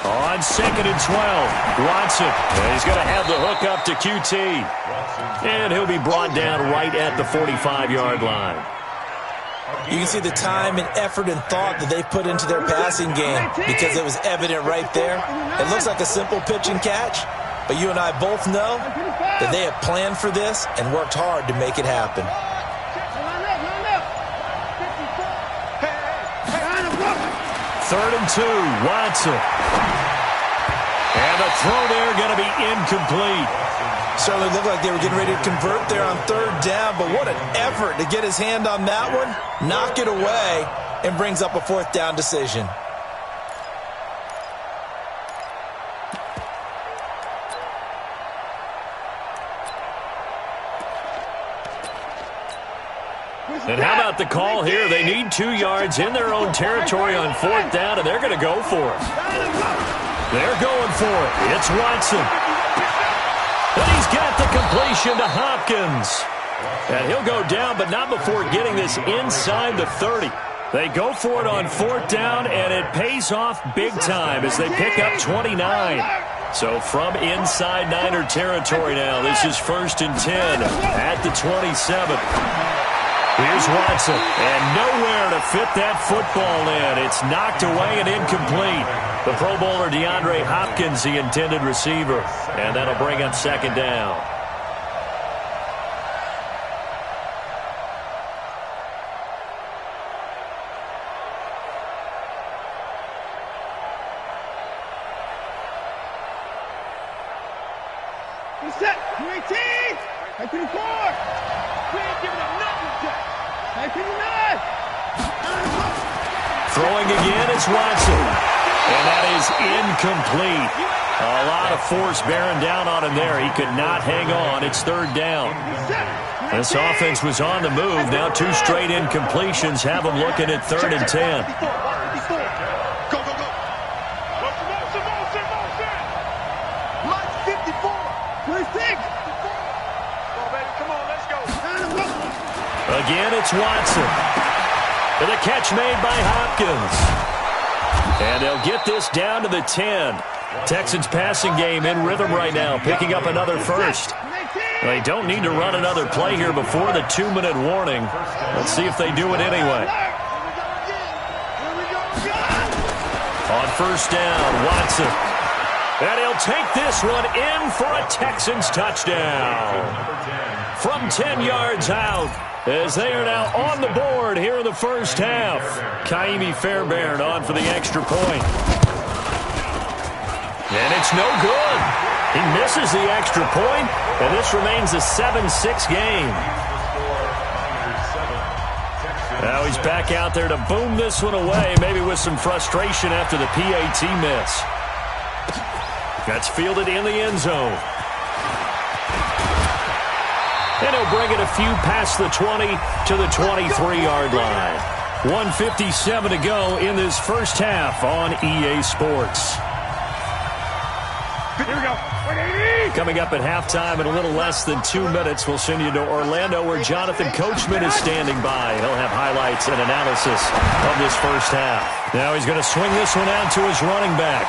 On 2nd and 12, Watson. He's going to have the hook up to QT. And he'll be brought down right at the 45-yard line. You can see the time and effort and thought that they've put into their passing game because it was evident right there. It looks like a simple pitch and catch, but you and I both know that they have planned for this and worked hard to make it happen. 3rd and 2, Watson. And the throw there going to be incomplete. Certainly looked like they were getting ready to convert there on 3rd down, but what an effort to get his hand on that one, knock it away, and brings up a 4th down decision. And how about the call here? They need 2 yards in their own territory on 4th down, and they're going to go for it. They're going for it. It's Watson. And he's got the completion to Hopkins. And he'll go down, but not before getting this inside the 30. They go for it on 4th down, and it pays off big time as they pick up 29. So from inside Niner territory now, this is 1st and 10 at the 27. Here's Watson, and nowhere to fit that football in. It's knocked away and incomplete. The Pro Bowler DeAndre Hopkins, the intended receiver, and that'll bring up 2nd down. Set. 218. Back to the 4. We ain't giving up nothing yet. Back to the 9. Throwing again, it's Watson. And that is incomplete. A lot of force bearing down on him there. He could not hang on. It's third down. This offense was on the move. Now 2 straight incompletions have them looking at 3rd and 10. Go, go, go. Motion. Mike 54. 26. Come on, baby. Come on, let's go. Again, it's Watson. For the catch made by Hopkins. And they'll get this down to the 10. Texans passing game in rhythm right now, picking up another first. They don't need to run another play here before the 2-minute warning. Let's see if they do it anyway. On first down, Watson. And he'll take this one in for a Texans touchdown. From 10 yards out, as they are now on the board here in the first half. Kaimi Fairbairn on for the extra point. And it's no good. He misses the extra point, and this remains a 7-6 game. Now he's back out there to boom this one away, maybe with some frustration after the PAT miss. That's fielded in the end zone. And he'll bring it a few past the 20 to the 23-yard line. 1:57 to go in this first half on EA Sports. Here we go. Coming up at halftime in a little less than 2 minutes, we'll send you to Orlando where Jonathan Coachman is standing by. He'll have highlights and analysis of this first half. Now he's going to swing this one out to his running back.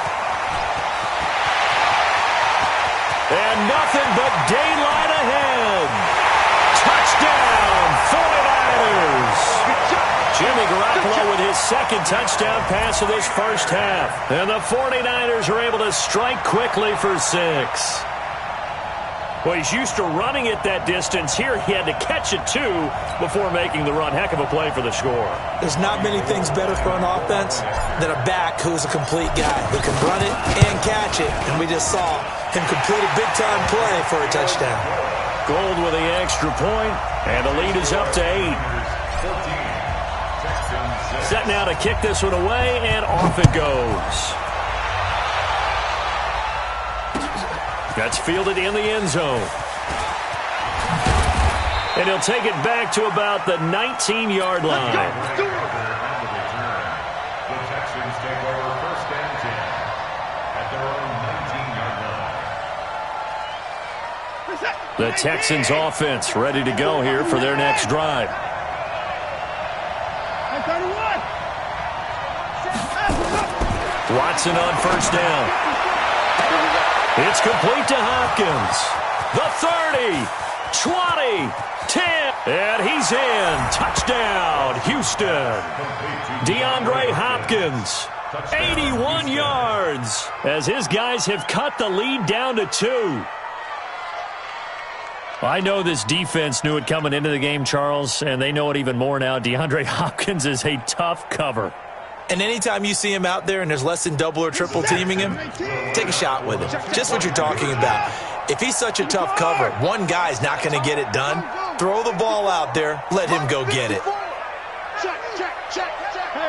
And nothing but daylight ahead. Touchdown, 49ers. Jimmy Garoppolo with his second touchdown pass of this first half. And the 49ers are able to strike quickly for 6. Well, he's used to running it that distance. Here he had to catch it, too, before making the run. Heck of a play for the score. There's not many things better for an offense than a back who's a complete guy who can run it and catch it. And we just saw him complete a big-time play for a touchdown. Gold with the extra point, and the lead is up to 8. Set now to kick this one away, and off it goes. That's fielded in the end zone. And he'll take it back to about the 19-yard line. The Texans take over first and 10 at their own 19-yard line. The Texans offense ready to go here for their next drive. Watson on first down. It's complete to Hopkins. The 30, 20, 10, and he's in. Touchdown, Houston. DeAndre Hopkins, 81 yards, as his guys have cut the lead down to 2. I know this defense knew it coming into the game, Charles, and they know it even more now. DeAndre Hopkins is a tough cover. And anytime you see him out there and there's less than double or triple teaming him, take a shot with him. Just what you're talking about. If he's such a tough cover, one guy's not going to get it done. Throw the ball out there. Let him go get it. Hey,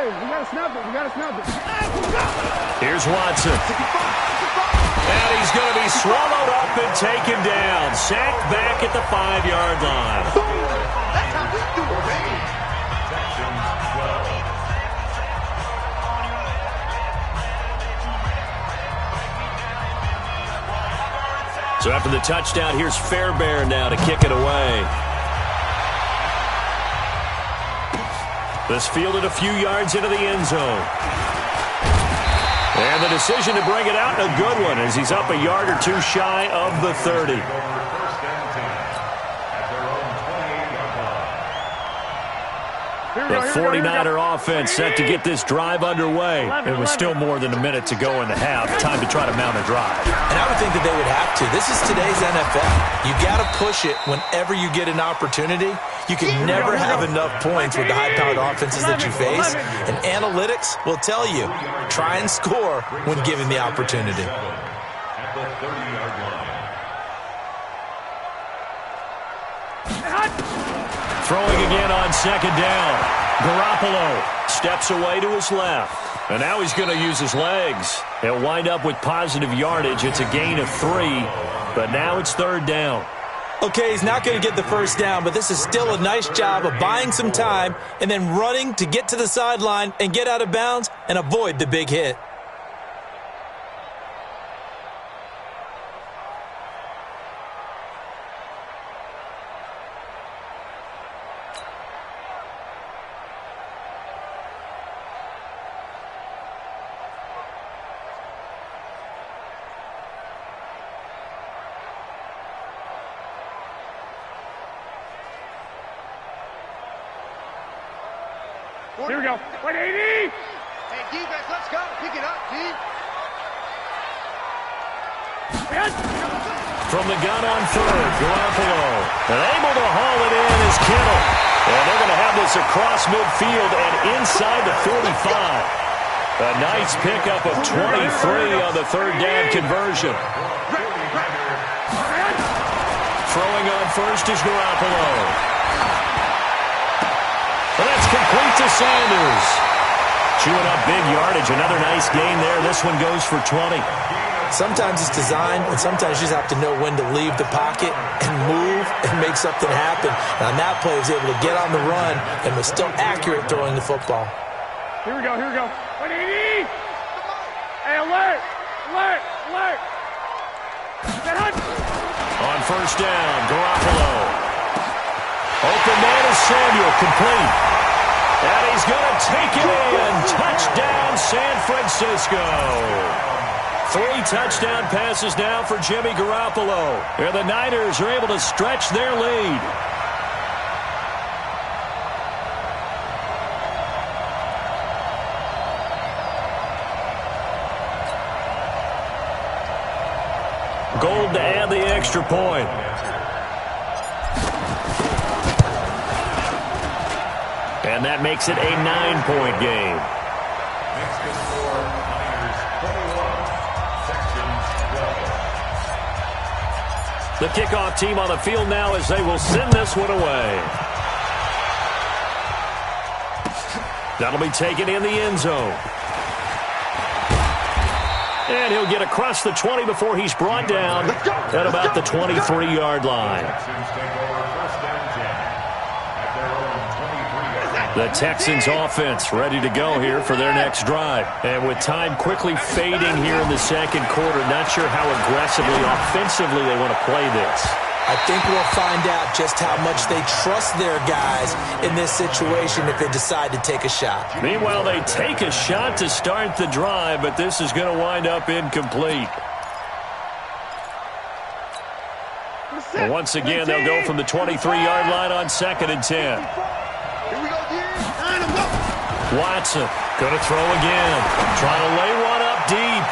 we got to snap it. Here's Watson. And he's going to be swallowed up and taken down. Sacked back at the 5-yard line. That's how we do it, baby. So after the touchdown, here's Fairbairn now to kick it away. This fielded a few yards into the end zone. And the decision to bring it out, a good one, as he's up a yard or two shy of the 30. The 49er offense set to get this drive underway. It was still more than a minute to go in the half. Time to try to mount a drive. And I would think that they would have to. This is today's NFL. You got to push it whenever you get an opportunity. You can never have enough points with the high-powered offenses that you face. And analytics will tell you, try and score when given the opportunity. At the 30-yard line. Throwing again on second down. Garoppolo steps away to his left. And now he's going to use his legs. He'll wind up with positive yardage. It's a gain of 3, but now it's third down. Okay, he's not going to get the first down, but this is still a nice job of buying some time and then running to get to the sideline and get out of bounds and avoid the big hit. Here we go. 180! Hey, defense, let's go. Pick it up, team. From the gun on third, Garoppolo. And able to haul it in is Kittle. And they're going to have this across midfield and inside the 45. A nice pickup of 23 on the third down conversion. Throwing on first is Garoppolo. And that's complete to Sanders. Chewing up big yardage. Another nice gain there. This one goes for 20. Sometimes it's designed, and sometimes you just have to know when to leave the pocket and move and make something happen. And on that play, he was able to get on the run and was still accurate throwing the football. Here we go, here we go. 180! Hey, alert! Alert! Alert! Get hunt! On first down, Garoppolo. Open man is Samuel, complete. And he's going to take it in. Touchdown, San Francisco. 3 touchdown passes now for Jimmy Garoppolo. And the Niners are able to stretch their lead. Gold to add the extra point. And that makes it a 9-point game. Next is for Niners 21, sections 12. The kickoff team on the field now as they will send this one away. That'll be taken in the end zone. And he'll get across the 20 before he's brought down at about the 23-yard line. The Texans offense ready to go here for their next drive. And with time quickly fading here in the second quarter, not sure how aggressively, offensively they want to play this. I think we'll find out just how much they trust their guys in this situation if they decide to take a shot. Meanwhile, they take a shot to start the drive, but this is going to wind up incomplete. And once again, they'll go from the 23-yard line on 2nd and 10. Watson going to throw again. Trying to lay one up deep.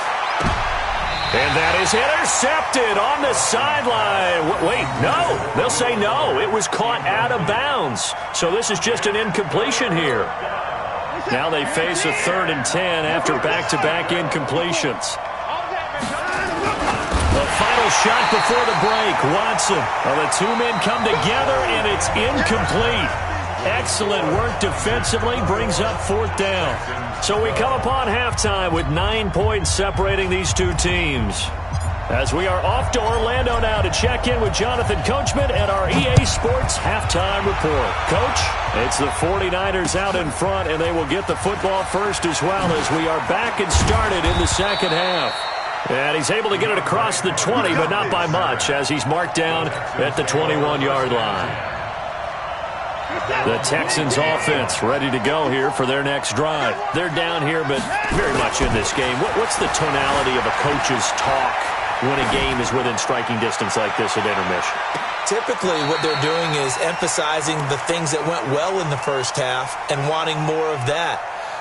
And that is intercepted on the sideline. Wait, no. They'll say no. It was caught out of bounds. So this is just an incompletion here. Now they face a 3rd and 10 after back-to-back incompletions. The final shot before the break. Watson. Well, the two men come together, and it's incomplete. Excellent work defensively, brings up 4th down. So we come upon halftime with 9 points separating these two teams. As we are off to Orlando now to check in with Jonathan Coachman at our EA Sports Halftime Report. Coach, it's the 49ers out in front, and they will get the football first as well as we are back and started in the second half. And he's able to get it across the 20, but not by much, as he's marked down at the 21-yard line. The Texans offense ready to go here for their next drive. They're down here, but very much in this game. What's the tonality of a coach's talk when a game is within striking distance like this at intermission? Typically, what they're doing is emphasizing the things that went well in the first half and wanting more of that.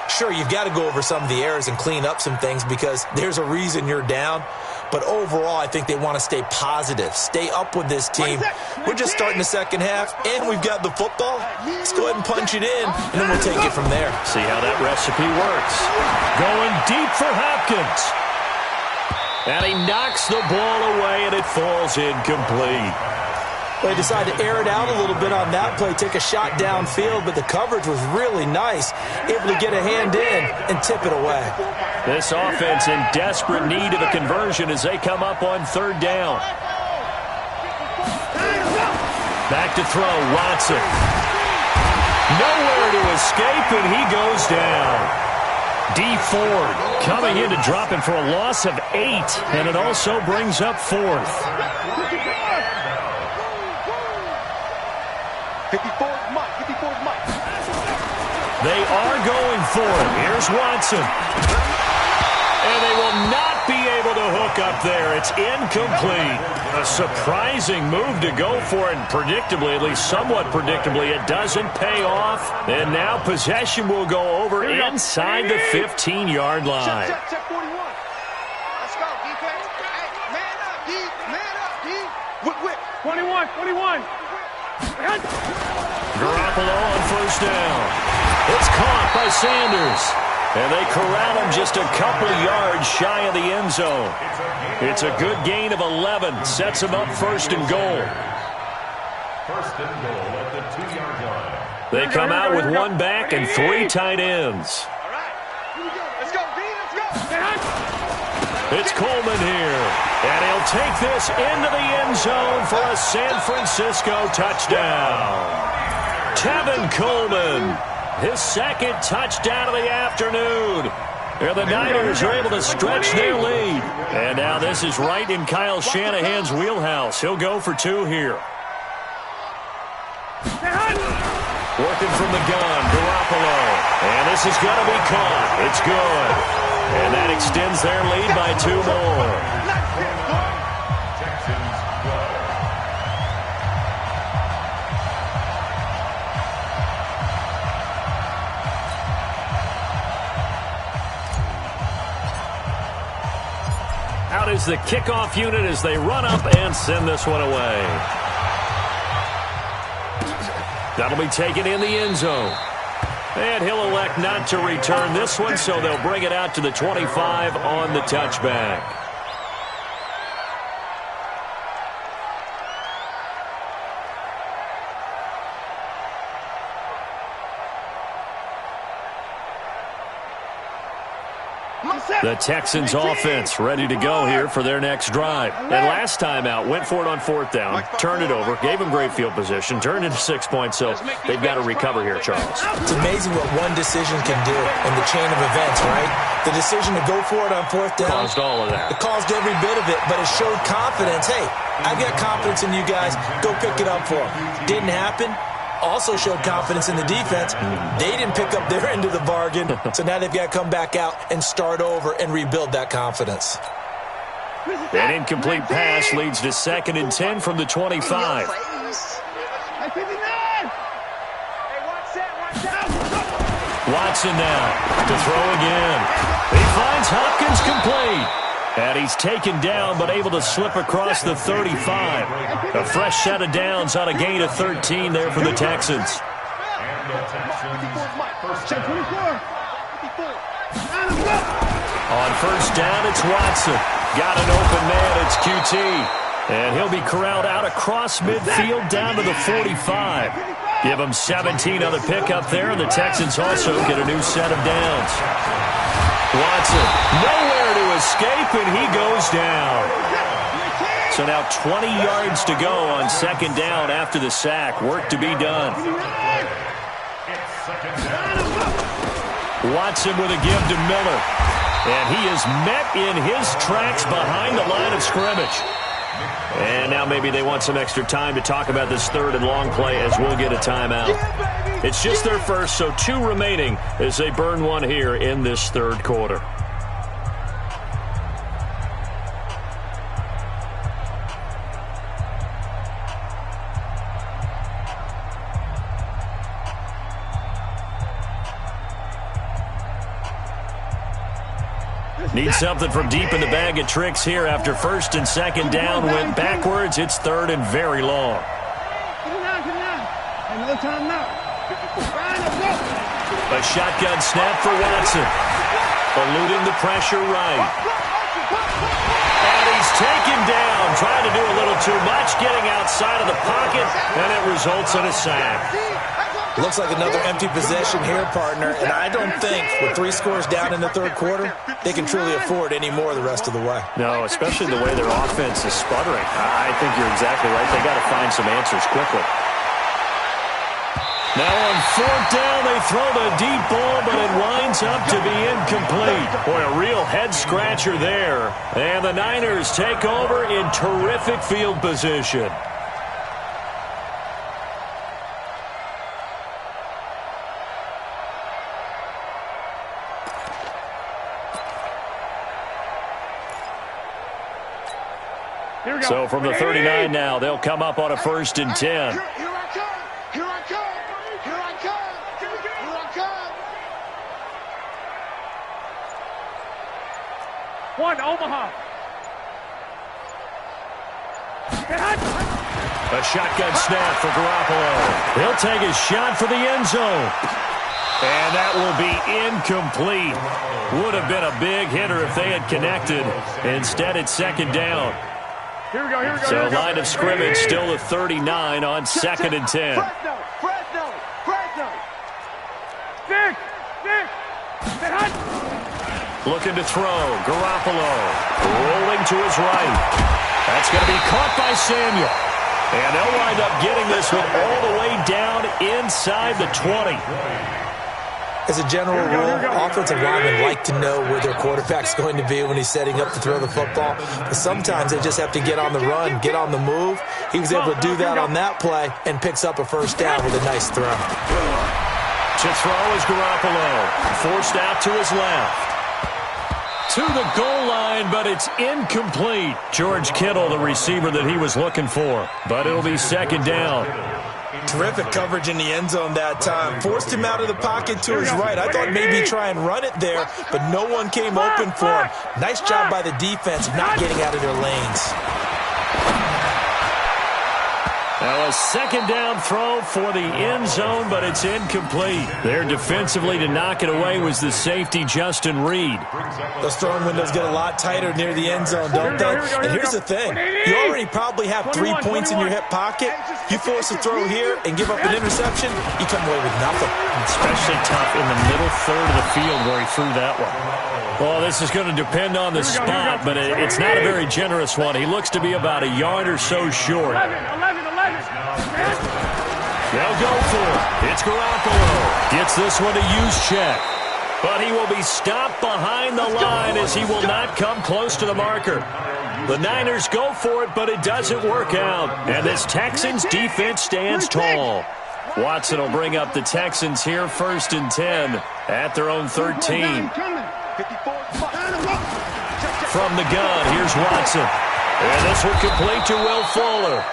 Sure, you've got to go over some of the errors and clean up some things because there's a reason you're down. But overall, I think they want to stay positive, stay up with this team. We're just starting the second half, and we've got the football. Let's go ahead and punch it in, and then we'll take it from there. See how that recipe works. Going deep for Hopkins. And he knocks the ball away, and it falls incomplete. They decided to air it out a little bit on that play, take a shot downfield, but the coverage was really nice, able to get a hand in and tip it away. This offense in desperate need of a conversion as they come up on third down. Back to throw, Watson. Nowhere to escape, and he goes down. D. Ford coming in to drop him for a loss of 8, and it also brings up 4th. 54's Mike. 54's Mike. They are going for it. Here's Watson. And they will not be able to hook up there. It's incomplete. A surprising move to go for it, and predictably, at least somewhat predictably, it doesn't pay off. And now possession will go over inside the 15-yard line. Check 41. Let's go, defense. Hey, man up, D. Man up, D. Whip. 21. Garoppolo on first down. It's caught by Sanders. And they corral him just a couple yards shy of the end zone. It's a good gain of 11. Sets him up first and goal. First and goal at the 2-yard line. They come out with one back and 3 tight ends. All right. Here we go. Let's go, D. Let's go. It's Coleman here. And he'll take this into the end zone for a San Francisco touchdown. Tevin Coleman. His second touchdown of the afternoon. And the Niners are able to stretch their lead. And now this is right in Kyle Shanahan's wheelhouse. He'll go for 2 here. Working from the gun, Garoppolo. And this is going to be caught. It's good. And that extends their lead by 2 more. Out is the kickoff unit as they run up and send this one away. That'll be taken in the end zone. And he'll elect not to return this one, so they'll bring it out to the 25 on the touchback. The Texans offense ready to go here for their next drive. And last time out, went for it on 4th down, turned it over, gave them great field position, turned into 6 points, so they've got to recover here, Charles. It's amazing what one decision can do in the chain of events, right? The decision to go for it on 4th down. Caused all of that. It caused every bit of it, but it showed confidence. Hey, I've got confidence in you guys. Go pick it up for them. Didn't happen. Also showed confidence in the defense. They didn't pick up their end of the bargain, so now they've got to come back out and start over and rebuild that confidence. An incomplete pass leads to 2nd and 10 from the 25. Watson now to throw again. He finds Hopkins complete. And he's taken down but able to slip across the 35. A fresh set of downs on a gain of 13 there for the Texans. On first down, it's Watson. Got an open man, it's QT. And he'll be corralled out across midfield down to the 45. Give him 17 on the pickup there, and the Texans also get a new set of downs. Watson, nowhere to escape, and he goes down. So now 20 yards to go on 2nd down after the sack. Work to be done. Watson with a give to Miller. And he is met in his tracks behind the line of scrimmage. And now maybe they want some extra time to talk about this 3rd and long play as we'll get a timeout. It's just their first, so 2 remaining as they burn one here in this 3rd quarter. Need something from deep in the bag of tricks here after 1st and 2nd down went backwards. It's 3rd and very long. Another time now. A shotgun snap for Watson. Eluding the pressure right. And he's taken down, trying to do a little too much, getting outside of the pocket, and it results in a sack. Looks like another empty possession here, partner, and I don't think with 3 scores down in the third quarter, they can truly afford any more the rest of the way. No, especially the way their offense is sputtering. I think you're exactly right. They got to find some answers quickly. Now on 4th down, they throw the deep ball, but it winds up to be incomplete. Boy, a real head-scratcher there. And the Niners take over in terrific field position. So from the 39 now, they'll come up on a 1st and 10. Here I come. Here I come. Here I come. Here I come. One, Omaha. A shotgun snap for Garoppolo. He'll take a shot for the end zone. And that will be incomplete. Would have been a big hitter if they had connected. Instead, it's 2nd down. Here we go, here we go. So line of scrimmage still at 39 on 2nd and 10. Fresno. Six. Looking to throw. Garoppolo rolling to his right. That's going to be caught by Samuel. And they'll wind up getting this one all the way down inside the 20. As a general rule, offensive linemen like to know where their quarterback's going to be when he's setting up to throw the football. But sometimes they just have to get on the run, get on the move. He was able to do that on that play and picks up a 1st down with a nice throw. To throw is Garoppolo. Forced out to his left. To the goal line, but it's incomplete. George Kittle, the receiver that he was looking for. But it'll be 2nd down. Terrific coverage in the end zone that time. Forced him out of the pocket to his right. I thought maybe try and run it there, but no one came open for him. Nice job by the defense of not getting out of their lanes. Now a 2nd down throw for the end zone, but it's incomplete. There defensively to knock it away was the safety, Justin Reed. Those throwing windows get a lot tighter near the end zone, don't they? And here's the thing. You already probably have 3 points in your hip pocket. You force a throw here and give up an interception, you come away with nothing. Especially tough in the middle third of the field where he threw that one. Well, this is going to depend on the spot, but it's not a very generous one. He looks to be about a yard or so short. 11. They'll go for it. It's Garoppolo. Gets this one to use check. But he will be stopped behind the line as he will not come close to the marker. The Niners go for it, but it doesn't work out. And this Texans defense stands tall. Watson will bring up the Texans here, 1st and 10 at their own 13. From the gun, here's Watson. And this one complete to Will Fuller.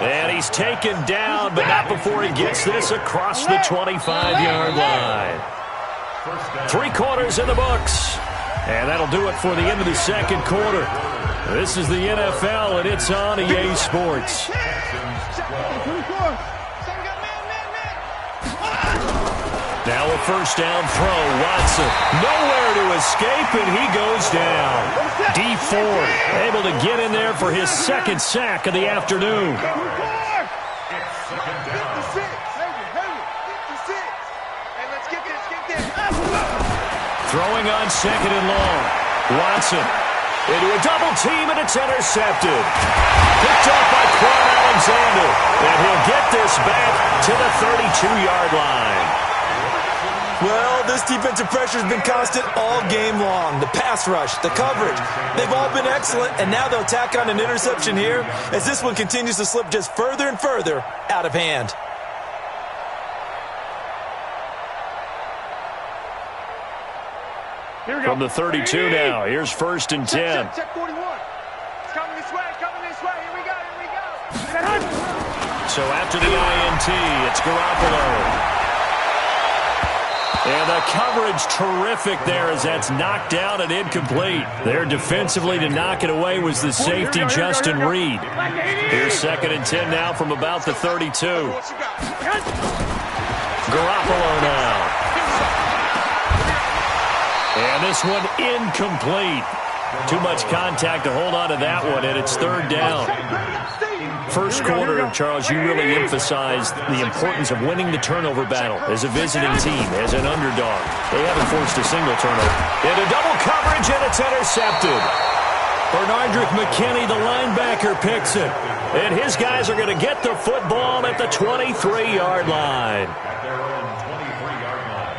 And he's taken down, but not before he gets this across the 25-yard line. 3 quarters in the books. And that'll do it for the end of the 2nd quarter. This is the NFL, and it's on EA Sports. Now a 1st down throw. Watson nowhere to escape, and he goes down. D Ford able to get in there for his 2nd sack of the afternoon. Throwing on 2nd and long. Watson into a double team, and it's intercepted. Picked off by Quan Alexander, and he'll get this back to the 32-yard line. Well, this defensive pressure has been constant all game long. The pass rush, the coverage, they've all been excellent, and now they'll tack on an interception here as this one continues to slip just further and further out of hand. From the 32 now, here's 1st and 10. Check 41. It's coming this way, Here we go. So after the INT, it's Garoppolo. And the coverage terrific there as that's knocked down and incomplete. There defensively to knock it away was the safety, Justin Reed. Here's 2nd and 10 now from about the 32. Garoppolo now. And this one incomplete. Too much contact to hold on to that one, and it's 3rd down. First quarter, Charles, you really emphasized the importance of winning the turnover battle as a visiting team, as an underdog. They haven't forced a single turnover. Into double coverage, and it's intercepted. Bernardrick McKinney, the linebacker, picks it. And his guys are going to get the football at the 23-yard line. At their own 23-yard line.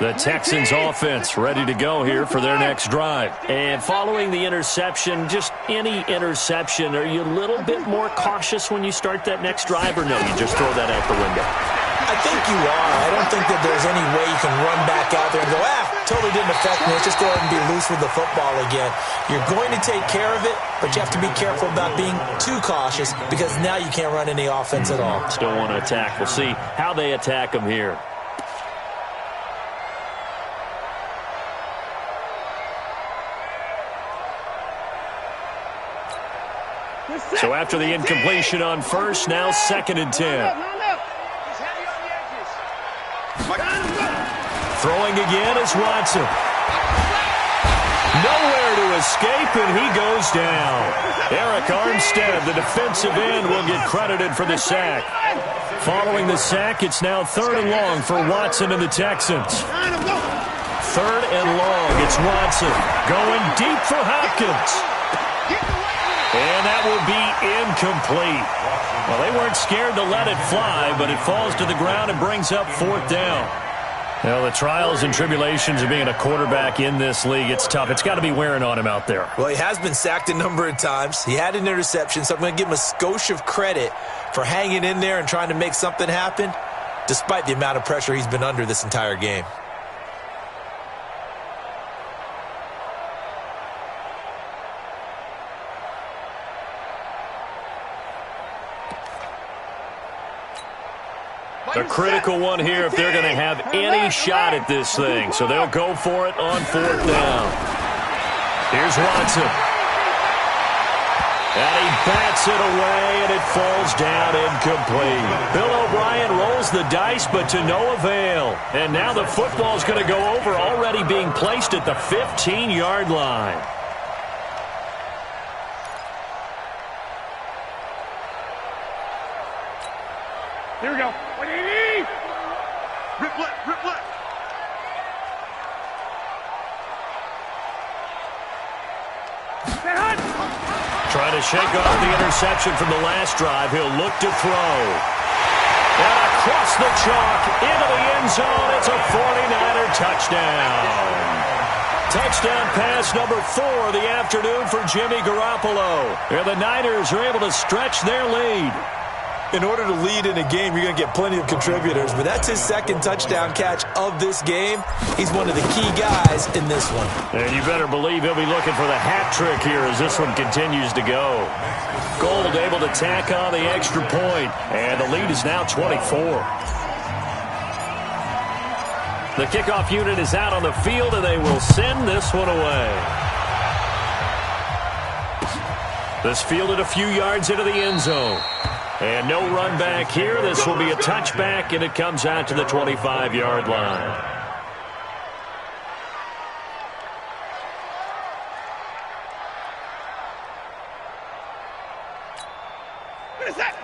The Texans offense ready to go here for their next drive. And following the interception, just any interception, are you a little bit more cautious when you start that next drive, or no, you just throw that out the window? I think you are. I don't think that there's any way you can run back out there and go, totally didn't affect me. Let's just go ahead and be loose with the football again. You're going to take care of it, but you have to be careful about being too cautious because now you can't run any offense at all. Still want to attack. We'll see how they attack them here. So after the incompletion on first, now 2nd and 10. Throwing again is Watson. Nowhere to escape, and he goes down. Eric Armstead, the defensive end, will get credited for the sack. Following the sack, it's now 3rd and long for Watson and the Texans. 3rd and long, it's Watson going deep for Hopkins. And that will be incomplete. Well, they weren't scared to let it fly, but it falls to the ground and brings up 4th down. Well, the trials and tribulations of being a quarterback in this league, it's tough. It's got to be wearing on him out there. Well, he has been sacked a number of times. He had an interception, so I'm going to give him a skosh of credit for hanging in there and trying to make something happen, despite the amount of pressure he's been under this entire game. A critical one here if they're going to have any shot at this thing. So they'll go for it on 4th down. Here's Watson. And he bats it away, and it falls down incomplete. Bill O'Brien rolls the dice, but to no avail. And now the football's going to go over, already being placed at the 15-yard line. Here we go. Rip left. Trying to shake off the interception from the last drive. He'll look to throw. And across the chalk, into the end zone. It's a 49er touchdown. Touchdown pass number 4 of the afternoon for Jimmy Garoppolo. And the Niners are able to stretch their lead. In order to lead in a game, you're going to get plenty of contributors, but that's his 2nd touchdown catch of this game. He's one of the key guys in this one. And you better believe he'll be looking for the hat trick here as this one continues to go. Gold able to tack on the extra point, and the lead is now 24. The kickoff unit is out on the field, and they will send this one away. This fielded a few yards into the end zone. And no run back here. This will be a touchback, and it comes out to the 25-yard line.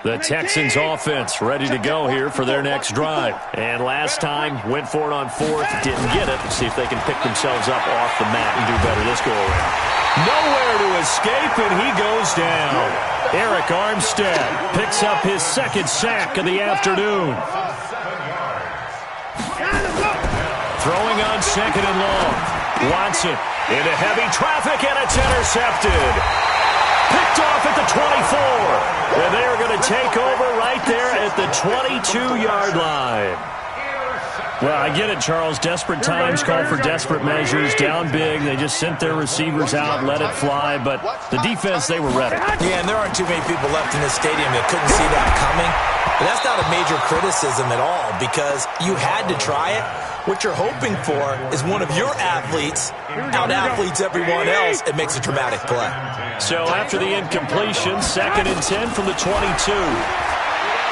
The Texans offense ready to go here for their next drive. And last time, went for it on 4th, didn't get it. Let's see if they can pick themselves up off the mat and do better this go-around. Nowhere to escape, and he goes down. Eric Armstead picks up his 2nd sack of the afternoon. Throwing on 2nd and long. Watson into heavy traffic, and it's intercepted. Picked off at the 24. And they are going to take over right there at the 22-yard line. Well, I get it, Charles. Desperate times call for desperate measures. Down big. They just sent their receivers out, let it fly. But the defense, they were ready. Yeah, and there aren't too many people left in this stadium that couldn't see that coming. But that's not a major criticism at all because you had to try it. What you're hoping for is one of your athletes out-athletes everyone else. It makes a dramatic play. So after the incompletion, 2nd and 10 from the 22.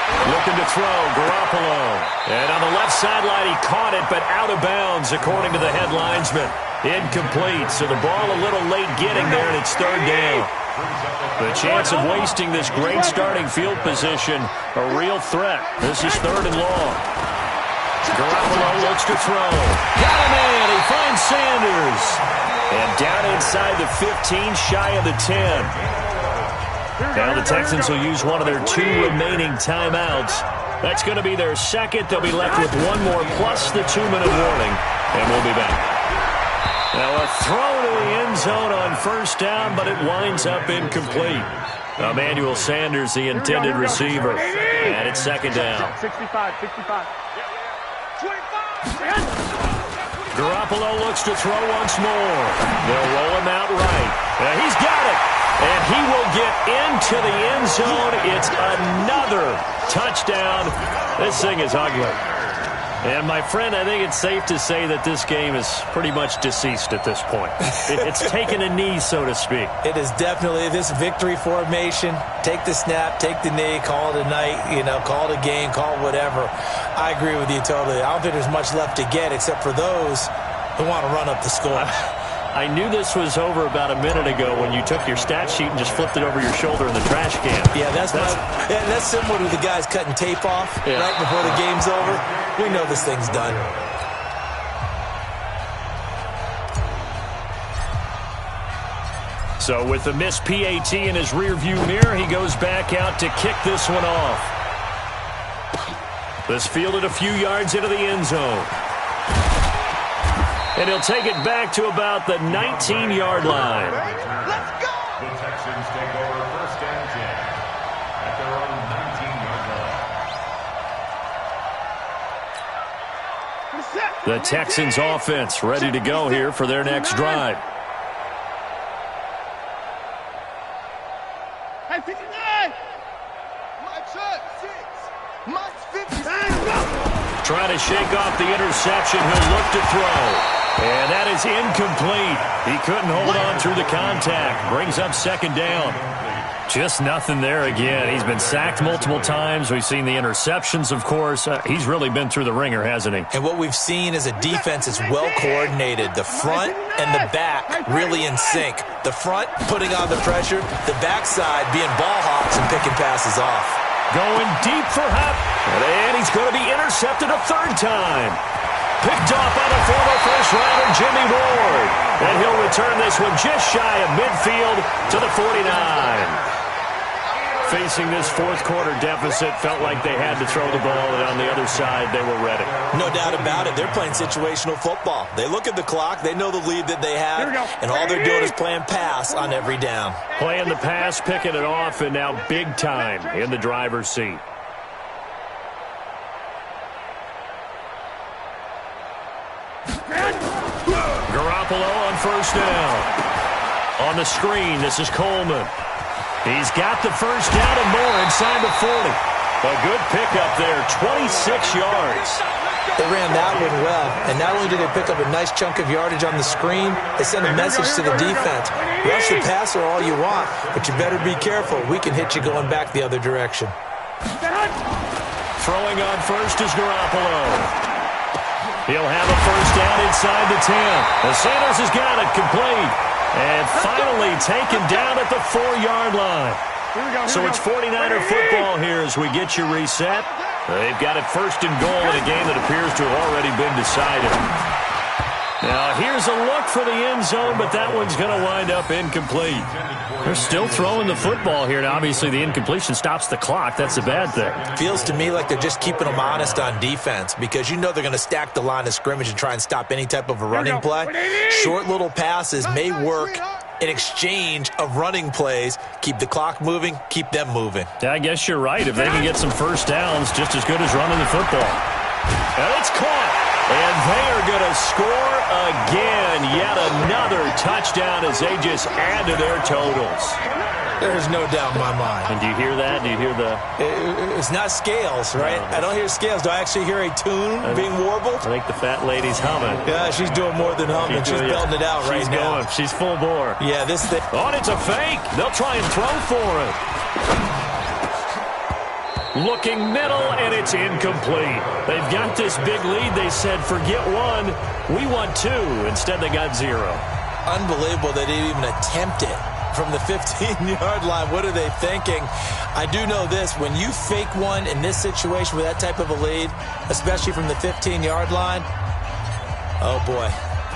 Looking to throw, Garoppolo. And on the left sideline, he caught it, but out of bounds, according to the head linesman. Incomplete, so the ball a little late getting there, and it's third down. The chance of wasting this great starting field position, a real threat. This is third and long. Garoppolo looks to throw. Got a man. He finds Sanders. And down inside the 15, shy of the 10. Now the Texans will use one of their 2 remaining timeouts. That's going to be their second. They'll be left with 1 more plus the 2-minute warning. And we'll be back. Now a throw to the end zone on first down, but it winds up incomplete. Emmanuel Sanders, the intended receiver. And it's second down. 65. Garoppolo looks to throw once more. They'll roll him out right. He's got it. And he will get into the end zone. It's another touchdown. This thing is ugly. And, my friend, I think it's safe to say that this game is pretty much deceased at this point. It's taken a knee, so to speak. It is definitely this victory formation. Take the snap, take the knee, call it a night, call it a game, call it whatever. I agree with you totally. I don't think there's much left to get except for those who want to run up the score. I knew this was over about a minute ago when you took your stat sheet and just flipped it over your shoulder in the trash can. Yeah, that's similar to the guys cutting tape off right before the game's over. We know this thing's done. So with the missed PAT in his rearview mirror, he goes back out to kick this one off. This fielded a few yards into the end zone. And he'll take it back to about the 19-yard line. Let's go! The Texans take over first and 10 at their own 19-yard line. The Texans offense ready to go here for their next drive. Hey, 59! Mike's up, 6. Mike's 56. Trying to shake off the interception. He'll look to throw. And that is incomplete. He couldn't hold on through the contact. Brings up second down. Just nothing there again. He's been sacked multiple times. We've seen the interceptions, of course. He's really been through the ringer, hasn't he? And what we've seen is a defense that's well coordinated. The front and the back really in sync. The front putting on the pressure. The backside being ball hawks and picking passes off. Going deep for Hupp. And he's going to be intercepted a third time. Picked off by the former first-rounder Jimmy Ward. And he'll return this one just shy of midfield to the 49. Facing this fourth-quarter deficit, felt like they had to throw the ball, and on the other side, they were ready. No doubt about it. They're playing situational football. They look at the clock. They know the lead that they have, and all they're doing is playing pass on every down. Playing the pass, picking it off, and now big time in the driver's seat. Garoppolo on first down. On the screen, this is Coleman. He's got the first down and more inside the 40. A good pickup there, 26 yards. They ran that one well, and not only did they pick up a nice chunk of yardage on the screen, they sent a message to the defense. Rush the passer all you want, but you better be careful. We can hit you going back the other direction. Throwing on first is Garoppolo. He'll have a first down inside the 10. The Sanders has got it complete. And finally taken down at the 4-yard line. So it's 49er football here as we get you reset. They've got it first and goal in a game that appears to have already been decided. Now here's a look for the end zone, but that one's going to wind up incomplete. They're still throwing the football here, and obviously the incompletion stops the clock. That's a bad thing. Feels to me like they're just keeping them honest on defense because you know they're going to stack the line of scrimmage and try and stop any type of a running play. Short little passes may work in exchange of running plays. Keep the clock moving, keep them moving. Yeah, I guess you're right. If they can get some first downs, just as good as running the football. And it's caught. And they are going to score again. Yet another touchdown as they just add to their totals. There's no doubt in my mind. And do you hear that? Do you hear the... It's not scales, right? I don't hear scales. Do I actually hear a tune being warbled? I think the fat lady's humming. Yeah, she's doing more than humming. She's belting it out right now. She's full bore. Yeah, this thing... Oh, and it's a fake. They'll try and throw for it. Looking middle, and it's incomplete. They've got this big lead. They said, forget one. We want two. Instead, they got 0. Unbelievable they didn't even attempt it from the 15-yard line. What are they thinking? I do know this. When you fake one in this situation with that type of a lead, especially from the 15-yard line, oh, boy.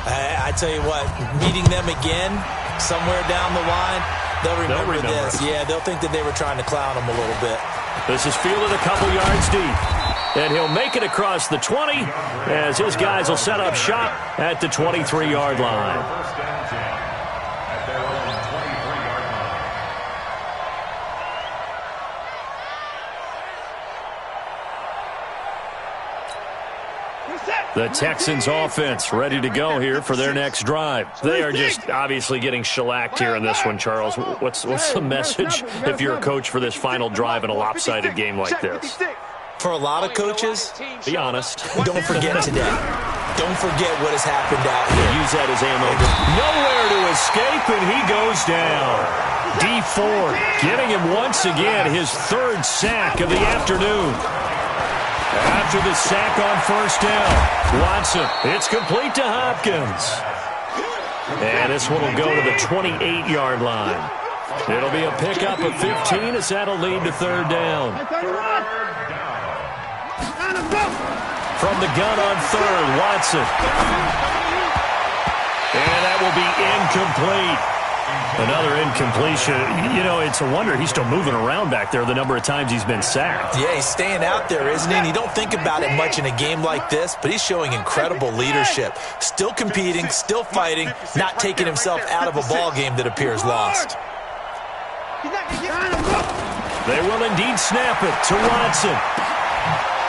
I tell you what, meeting them again somewhere down the line, they'll remember this. Yeah, they'll think that they were trying to clown them a little bit. This is fielded a couple yards deep. And he'll make it across the 20 as his guys will set up shop at the 23-yard line. First down 10 at their own 23-yard line. The Texans offense ready to go here for their next drive. They are just obviously getting shellacked here in this one, Charles. What's the message if you're a coach for this final drive in a lopsided game like this? For a lot of coaches, be honest. Don't forget today. Don't forget what has happened out here. Use that as ammo. Nowhere to escape, and he goes down. D Ford getting him once again his 3rd sack of the afternoon. After the sack on first down, Watson, it's complete to Hopkins. And this one will go to the 28-yard line. It'll be a pickup of 15 as that'll lead to 3rd down. From the gun on 3rd, Watson. And that will be incomplete. Another incompletion. You know, it's a wonder he's still moving around back there the number of times he's been sacked. Yeah, he's staying out there, isn't he? And you don't think about it much in a game like this, but he's showing incredible leadership. Still competing, still fighting, not taking himself out of a ball game that appears lost. They will indeed snap it to Watson.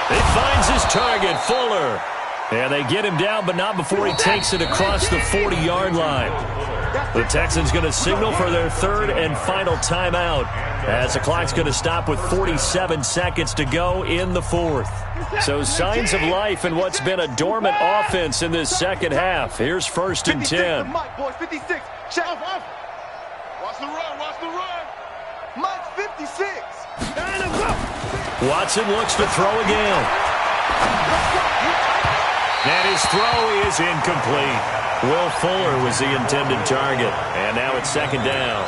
He finds his target, Fuller. And they get him down, but not before he takes it across the 40-yard line. The Texans going to signal for their 3rd and final timeout as the clock's going to stop with 47 seconds to go in the 4th. So signs of life in what's been a dormant offense in this second half. Here's 1st and 10. Mike, boys, 56. Check. Watch the run. Watch the run. Mike's 56. Watson looks to throw again. And his throw is incomplete. Will Fuller was the intended target. And now it's 2nd down.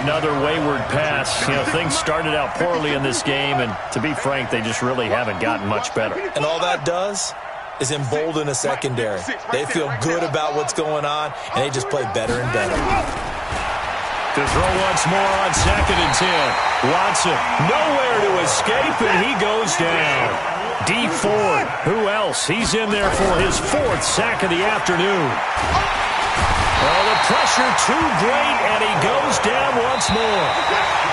Another wayward pass. You know, things started out poorly in this game, and to be frank, they just really haven't gotten much better. And all that does is embolden a secondary. They feel good about what's going on, and they just play better and better. To throw once more on 2nd and 10. Watson, nowhere to escape, and he goes down. D Ford, who else? He's in there for his 4th sack of the afternoon. Oh, the pressure too great, and he goes down once more.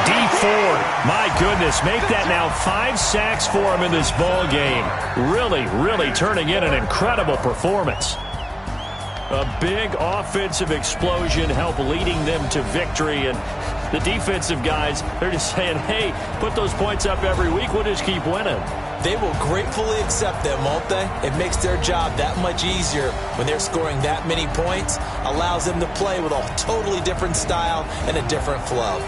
D Ford, my goodness, make that now 5 sacks for him in this ball game. Really turning in an incredible performance. A big offensive explosion helped leading them to victory, and the defensive guys, they're just saying, hey, put those points up every week, we'll just keep winning. They will gratefully accept them, won't they? It makes their job that much easier when they're scoring that many points, allows them to play with a totally different style and a different flow.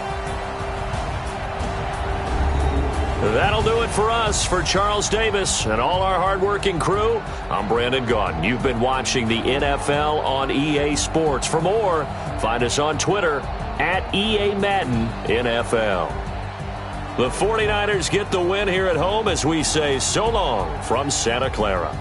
That'll do it for us. For Charles Davis and all our hardworking crew, I'm Brandon Gaudin. You've been watching the NFL on EA Sports. For more, find us on Twitter at EA Madden NFL. The 49ers get the win here at home as we say so long from Santa Clara.